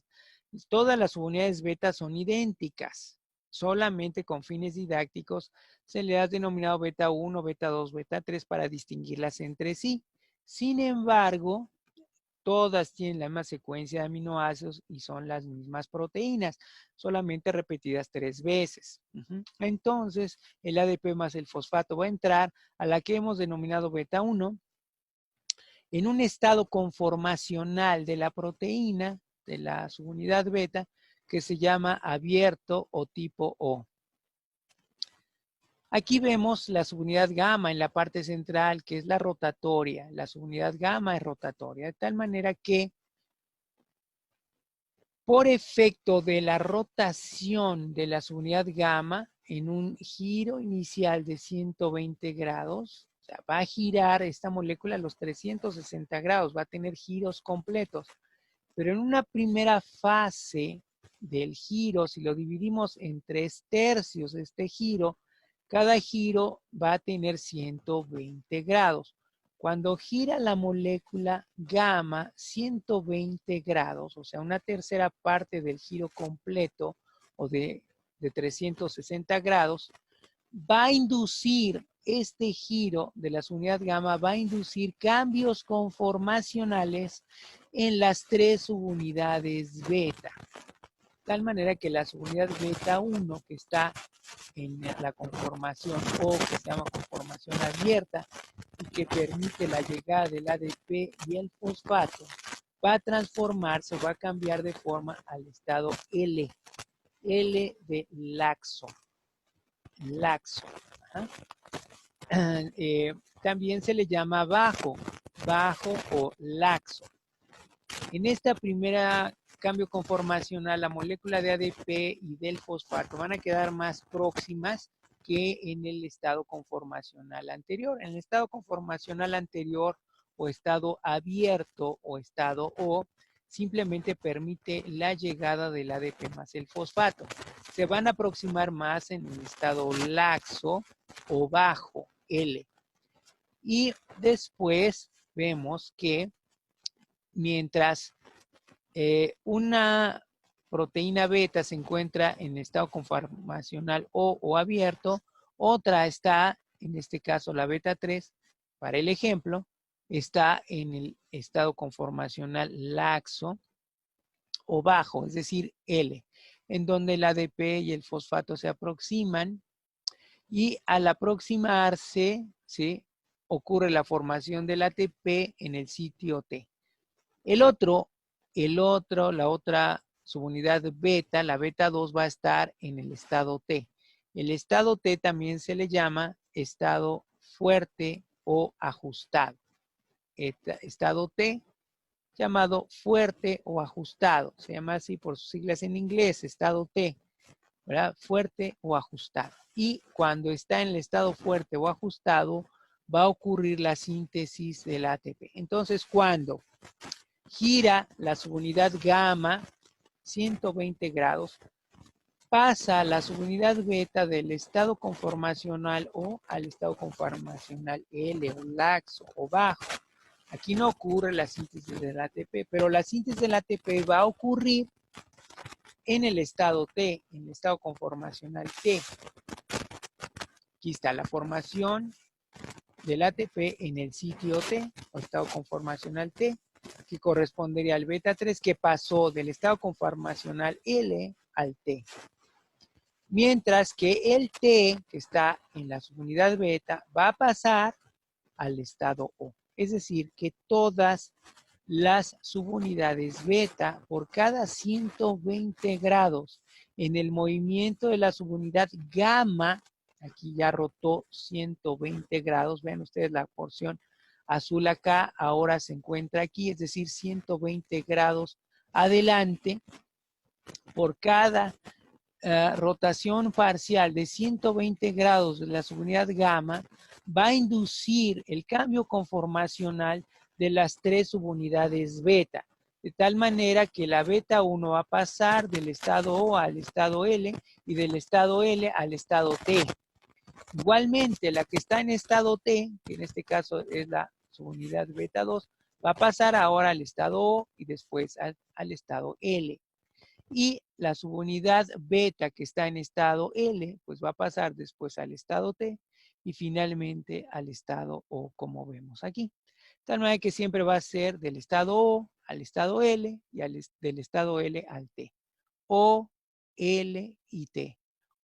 todas las subunidades beta son idénticas. Solamente con fines didácticos se le ha denominado beta 1, beta 2, beta 3 para distinguirlas entre sí. Sin embargo, todas tienen la misma secuencia de aminoácidos y son las mismas proteínas, solamente repetidas 3 veces. Entonces, el ADP más el fosfato va a entrar a la que hemos denominado beta 1 en un estado conformacional de la proteína, de la subunidad beta, que se llama abierto o tipo O. Aquí vemos la subunidad gamma en la parte central, que es la rotatoria. La subunidad gamma es rotatoria, de tal manera que por efecto de la rotación de la subunidad gamma en un giro inicial de 120 grados, o sea, va a girar esta molécula a los 360 grados, va a tener giros completos. Pero en una primera fase del giro, si lo dividimos en 3/3 de este giro, cada giro va a tener 120 grados. Cuando gira la molécula gamma 120 grados, o sea, una tercera parte del giro completo o de 360 grados, va a inducir este giro de la subunidad gamma, va a inducir cambios conformacionales en las 3 subunidades beta. De tal manera que la subunidad beta 1, que está en la conformación O, que se llama conformación abierta, y que permite la llegada del ADP y el fosfato, va a transformarse, va a cambiar de forma al estado L, L de laxo. Laxo. También se le llama bajo o laxo. En esta primera cambio conformacional, la molécula de ADP y del fosfato van a quedar más próximas que en el estado conformacional anterior. En el estado conformacional anterior o estado abierto o estado O, simplemente permite la llegada del ADP más el fosfato. Se van a aproximar más en el estado laxo o bajo, L. Y después vemos que mientras una proteína beta se encuentra en estado conformacional o abierto, otra está, en este caso la beta 3, para el ejemplo, está en el estado conformacional laxo o bajo, es decir, L, en donde el ADP y el fosfato se aproximan y al aproximarse, ¿sí?, ocurre la formación del ATP en el sitio T. La otra subunidad beta, la beta 2, va a estar en el estado T. El estado T también se le llama estado fuerte o ajustado. Estado T, llamado fuerte o ajustado. Se llama así por sus siglas en inglés, estado T, ¿verdad? Fuerte o ajustado. Y cuando está en el estado fuerte o ajustado, va a ocurrir la síntesis del ATP. Entonces, cuando gira la subunidad gamma 120 grados, pasa la subunidad beta del estado conformacional O al estado conformacional L o laxo o bajo. Aquí no ocurre la síntesis del ATP, pero la síntesis del ATP va a ocurrir en el estado T, en el estado conformacional T. Aquí está la formación del ATP en el sitio T, o estado conformacional T, que correspondería al beta 3, que pasó del estado conformacional L al T. Mientras que el T, que está en la subunidad beta, va a pasar al estado O. Es decir, que todas las subunidades beta, por cada 120 grados en el movimiento de la subunidad gamma, aquí ya rotó 120 grados, vean ustedes la porción azul acá, ahora se encuentra aquí, es decir, 120 grados adelante. Por cada rotación parcial de 120 grados de la subunidad gamma, va a inducir el cambio conformacional de las 3 subunidades beta, de tal manera que la beta 1 va a pasar del estado O al estado L y del estado L al estado T. Igualmente, la que está en estado T, que en este caso es la subunidad beta 2, va a pasar ahora al estado O y después al estado L. Y la subunidad beta que está en estado L, pues va a pasar después al estado T y finalmente al estado O, como vemos aquí. De tal manera que siempre va a ser del estado O al estado L y del estado L al T. O, L y T.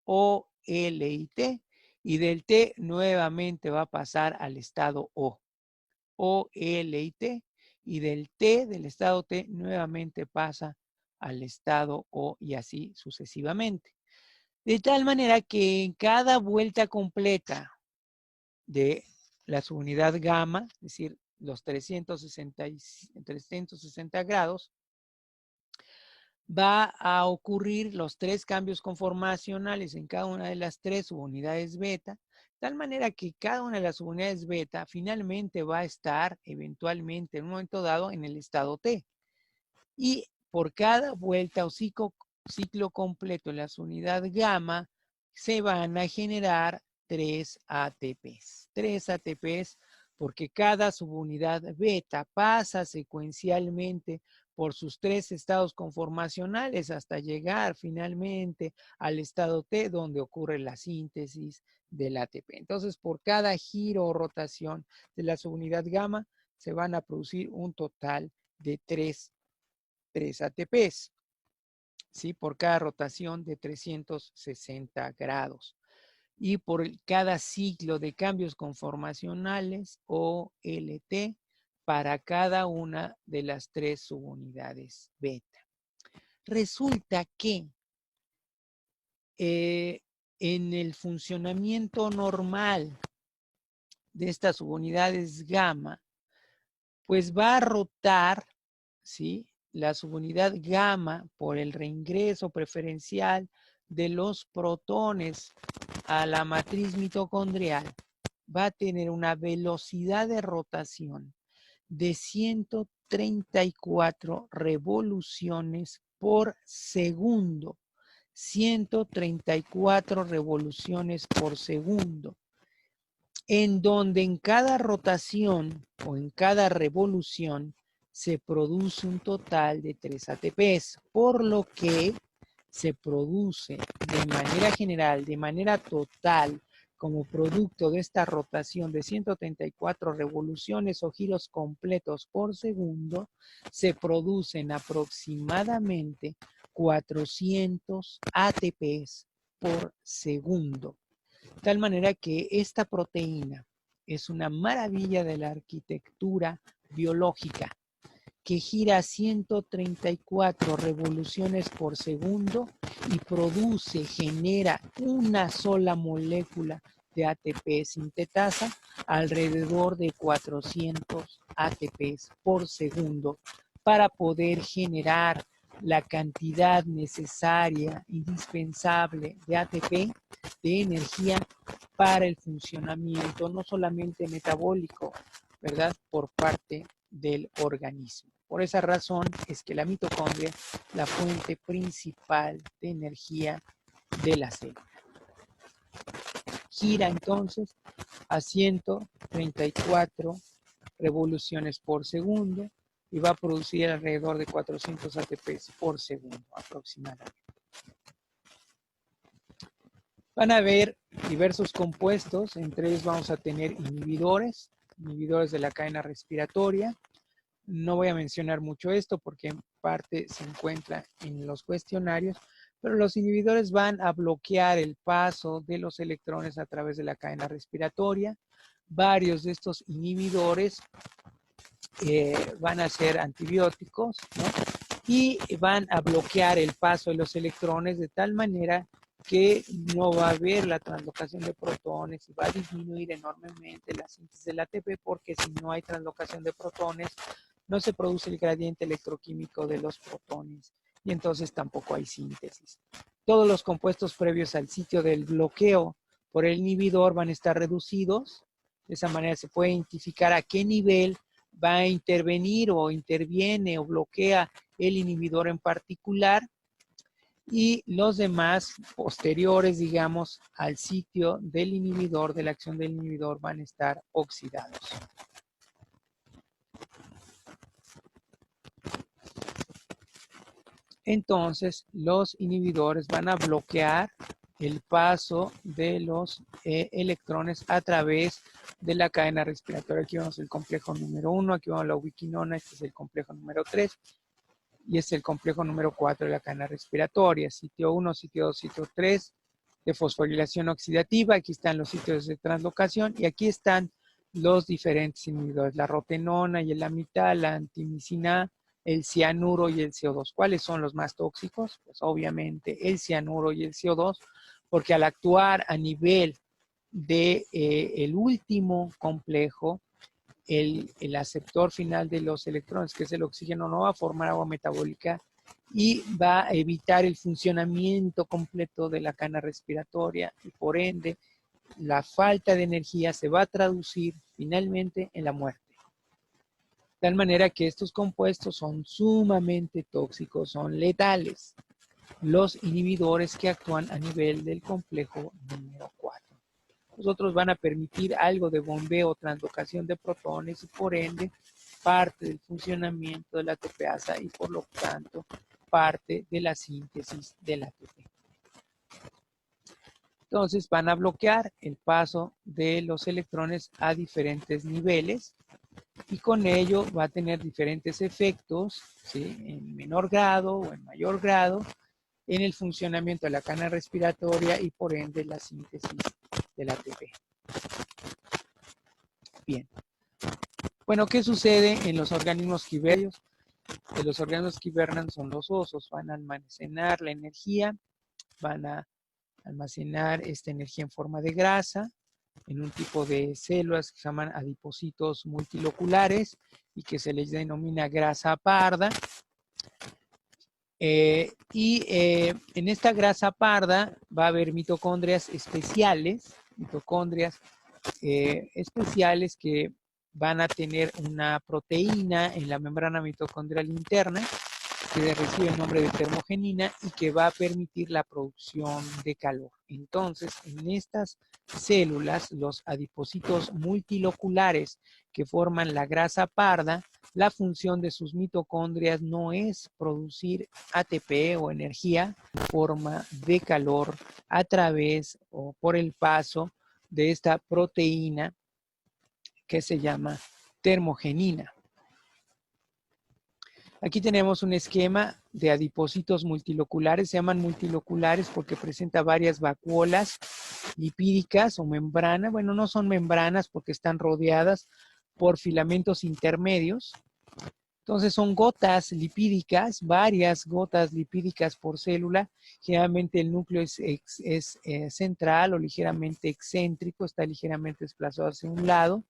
O, L y T. Y del T nuevamente va a pasar al estado O. O, L y T. Y del T, del estado T, nuevamente pasa al estado O y así sucesivamente. De tal manera que en cada vuelta completa de la subunidad gamma, es decir, los 360 grados, va a ocurrir los 3 cambios conformacionales en cada una de las 3 subunidades beta, de tal manera que cada una de las subunidades beta finalmente va a estar eventualmente en un momento dado en el estado T. Y por cada vuelta o ciclo completo en la subunidad gamma, se van a generar 3 ATPs. 3 ATPs porque cada subunidad beta pasa secuencialmente por sus 3 estados conformacionales hasta llegar finalmente al estado T, donde ocurre la síntesis del ATP. Entonces, por cada giro o rotación de la subunidad gamma, se van a producir un total de 3 ATPs, ¿sí? Por cada rotación de 360 grados. Y por cada ciclo de cambios conformacionales o LT para cada una de las 3 subunidades beta. Resulta que en el funcionamiento normal de estas subunidades gamma, pues va a rotar, ¿sí?, la subunidad gamma por el reingreso preferencial de los protones a la matriz mitocondrial. Va a tener una velocidad de rotación de 134 revoluciones por segundo. 134 revoluciones por segundo. En donde en cada rotación o en cada revolución se produce un total de 3 ATPs, por lo que se produce de manera general, de manera total, como producto de esta rotación de 134 revoluciones o giros completos por segundo, se producen aproximadamente 400 ATPs por segundo. De tal manera que esta proteína es una maravilla de la arquitectura biológica que gira a 134 revoluciones por segundo y genera una sola molécula de ATP sintetasa alrededor de 400 ATPs por segundo para poder generar la cantidad necesaria, indispensable de ATP, de energía para el funcionamiento no solamente metabólico, ¿verdad?, por parte del organismo. Por esa razón es que la mitocondria es la fuente principal de energía de la célula. Gira entonces a 134 revoluciones por segundo y va a producir alrededor de 400 ATPs por segundo aproximadamente. Van a haber diversos compuestos, entre ellos vamos a tener inhibidores de la cadena respiratoria. No voy a mencionar mucho esto porque en parte se encuentra en los cuestionarios, pero los inhibidores van a bloquear el paso de los electrones a través de la cadena respiratoria. Varios de estos inhibidores van a ser antibióticos, ¿no?, y van a bloquear el paso de los electrones de tal manera que no va a haber la translocación de protones y va a disminuir enormemente la síntesis del ATP, porque si no hay translocación de protones, no se produce el gradiente electroquímico de los protones y entonces tampoco hay síntesis. Todos los compuestos previos al sitio del bloqueo por el inhibidor van a estar reducidos. De esa manera se puede identificar a qué nivel va a intervenir o interviene o bloquea el inhibidor en particular, y los demás posteriores, digamos, al sitio del inhibidor, de la acción del inhibidor, van a estar oxidados. Entonces, los inhibidores van a bloquear el paso de los electrones a través de la cadena respiratoria. Aquí vemos el complejo número 1, aquí vemos la ubiquinona, este es el complejo número 3 y este es el complejo número 4 de la cadena respiratoria. Sitio 1, sitio 2, sitio 3 de fosforilación oxidativa. Aquí están los sitios de translocación y aquí están los diferentes inhibidores, la rotenona y el amital, la antimicina, el cianuro y el CO2. ¿Cuáles son los más tóxicos? Pues obviamente el cianuro y el CO2, porque al actuar a nivel de el último complejo, el aceptor final de los electrones, que es el oxígeno, no va a formar agua metabólica y va a evitar el funcionamiento completo de la cadena respiratoria y por ende la falta de energía se va a traducir finalmente en la muerte. De tal manera que estos compuestos son sumamente tóxicos, son letales. Los inhibidores que actúan a nivel del complejo número 4. Los otros van a permitir algo de bombeo o translocación de protones y por ende parte del funcionamiento de la ATPasa y por lo tanto parte de la síntesis del ATP. Entonces van a bloquear el paso de los electrones a diferentes niveles y con ello va a tener diferentes efectos, ¿sí?, en menor grado o en mayor grado en el funcionamiento de la cadena respiratoria y por ende la síntesis del ATP. Bien. Bueno, ¿qué sucede en los organismos que hibernan? Los organismos que hibernan son los osos, van a almacenar la energía, van a almacenar esta energía en forma de grasa, en un tipo de células que se llaman adipocitos multiloculares y que se les denomina grasa parda. En esta grasa parda va a haber mitocondrias especiales, especiales que van a tener una proteína en la membrana mitocondrial interna que recibe el nombre de termogenina y que va a permitir la producción de calor. Entonces, en estas células, los adipocitos multiloculares que forman la grasa parda, la función de sus mitocondrias no es producir ATP o energía en forma de calor a través o por el paso de esta proteína que se llama termogenina. Aquí tenemos un esquema de adipocitos multiloculares. Se llaman multiloculares porque presenta varias vacuolas lipídicas o membranas. Bueno, no son membranas porque están rodeadas por filamentos intermedios. Entonces son gotas lipídicas, varias gotas lipídicas por célula. Generalmente el núcleo es central o ligeramente excéntrico, está ligeramente desplazado hacia un lado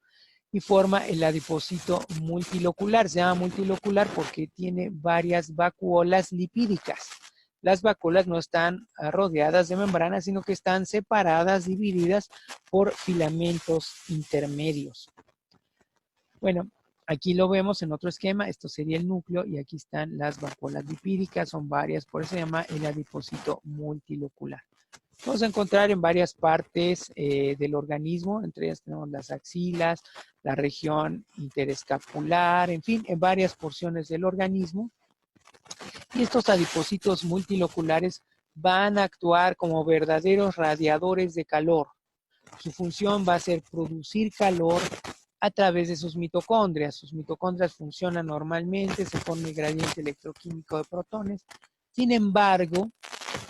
y forma el adipocito multilocular. Se llama multilocular porque tiene varias vacuolas lipídicas. Las vacuolas no están rodeadas de membranas, sino que están separadas, divididas por filamentos intermedios. Bueno, aquí lo vemos en otro esquema. Esto sería el núcleo y aquí están las vacuolas lipídicas. Son varias, por eso se llama el adipocito multilocular. Vamos a encontrar en varias partes del organismo, entre ellas tenemos las axilas, la región interescapular, en fin, en varias porciones del organismo. Y estos adipocitos multiloculares van a actuar como verdaderos radiadores de calor. Su función va a ser producir calor a través de sus mitocondrias. Sus mitocondrias funcionan normalmente, se forma el gradiente electroquímico de protones. Sin embargo,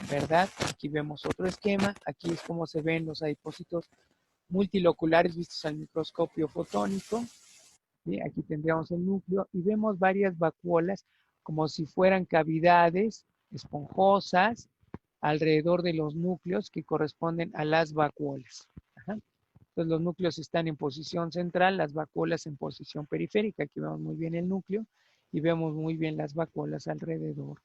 ¿verdad? Aquí vemos otro esquema. Aquí es como se ven los adipocitos multiloculares vistos al microscopio fotónico. ¿Sí? Aquí tendríamos el núcleo y vemos varias vacuolas como si fueran cavidades esponjosas alrededor de los núcleos que corresponden a las vacuolas. Ajá. Entonces los núcleos están en posición central, las vacuolas en posición periférica. Aquí vemos muy bien el núcleo y vemos muy bien las vacuolas alrededor.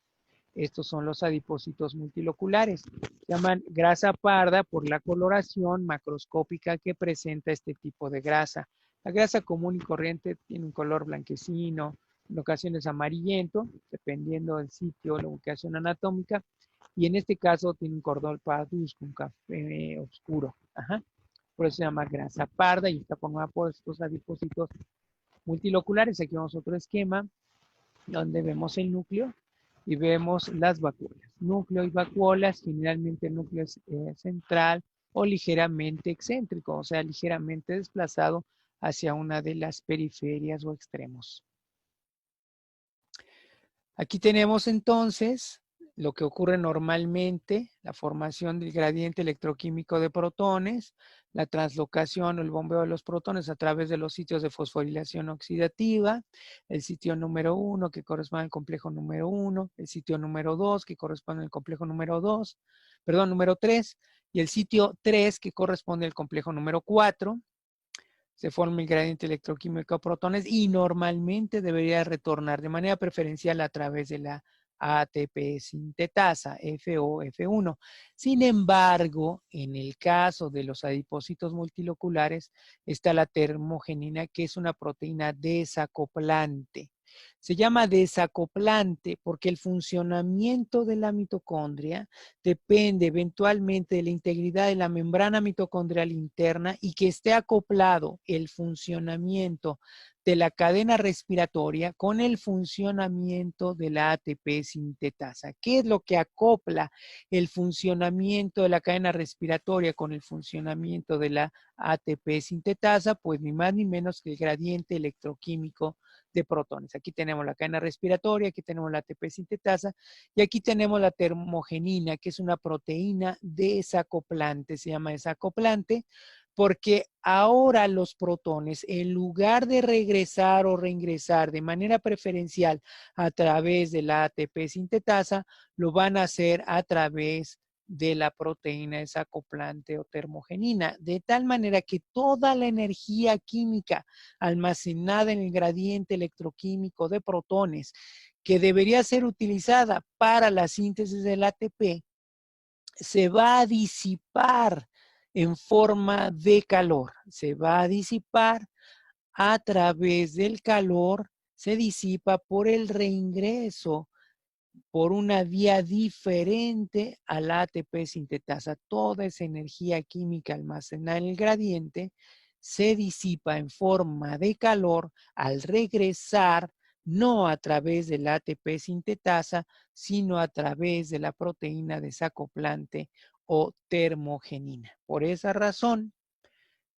Estos son los adipocitos multiloculares. Se llaman grasa parda por la coloración macroscópica que presenta este tipo de grasa. La grasa común y corriente tiene un color blanquecino, en ocasiones amarillento, dependiendo del sitio o la ubicación anatómica. Y en este caso tiene un cordón parduzco, un café oscuro. Ajá. Por eso se llama grasa parda y está formada por estos adipocitos multiloculares. Aquí vemos otro esquema donde vemos el núcleo. y vemos las vacuolas. Núcleo y vacuolas, generalmente el núcleo es central o ligeramente excéntrico, o sea, ligeramente desplazado hacia una de las periferias o extremos. Aquí tenemos entonces lo que ocurre normalmente, la formación del gradiente electroquímico de protones, la translocación o el bombeo de los protones a través de los sitios de fosforilación oxidativa, el sitio número 1 que corresponde al complejo número 1, el sitio número 2 que corresponde al complejo número 2, perdón, número 3, y el sitio 3 que corresponde al complejo número 4. Se forma el gradiente electroquímico de protones y normalmente debería retornar de manera preferencial a través de la ATP sintetasa, FO, F1. Sin embargo, en el caso de los adipocitos multiloculares, está la termogenina, que es una proteína desacoplante. Se llama desacoplante porque el funcionamiento de la mitocondria depende eventualmente de la integridad de la membrana mitocondrial interna y que esté acoplado el funcionamiento de la cadena respiratoria con el funcionamiento de la ATP sintetasa. ¿Qué es lo que acopla el funcionamiento de la cadena respiratoria con el funcionamiento de la ATP sintetasa? Pues ni más ni menos que el gradiente electroquímico de protones. Aquí tenemos la cadena respiratoria, aquí tenemos la ATP sintetasa y aquí tenemos la termogenina, que es una proteína desacoplante, se llama desacoplante, porque ahora los protones, en lugar de regresar o reingresar de manera preferencial a través de la ATP sintetasa, lo van a hacer a través de la proteína desacoplante o termogenina, de tal manera que toda la energía química almacenada en el gradiente electroquímico de protones, que debería ser utilizada para la síntesis del ATP, se va a disipar en forma de calor. Se va a disipar a través del calor, se disipa por el reingreso por una vía diferente a la ATP sintetasa. Toda esa energía química almacenada en el gradiente se disipa en forma de calor al regresar, no a través de la ATP sintetasa, sino a través de la proteína desacoplante o termogenina. Por esa razón,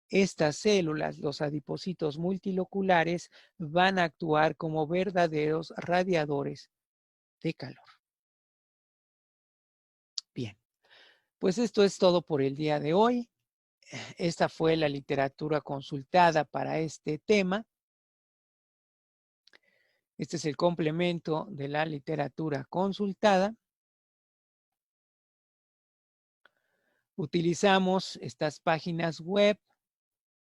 estas células, los adipocitos multiloculares, van a actuar como verdaderos radiadores de calor. Bien, pues esto es todo por el día de hoy. Esta fue la literatura consultada para este tema. Este es el complemento de la literatura consultada. Utilizamos estas páginas web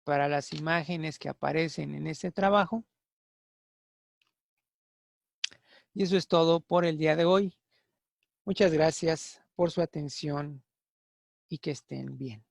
para las imágenes que aparecen en este trabajo. Y eso es todo por el día de hoy. Muchas gracias por su atención y que estén bien.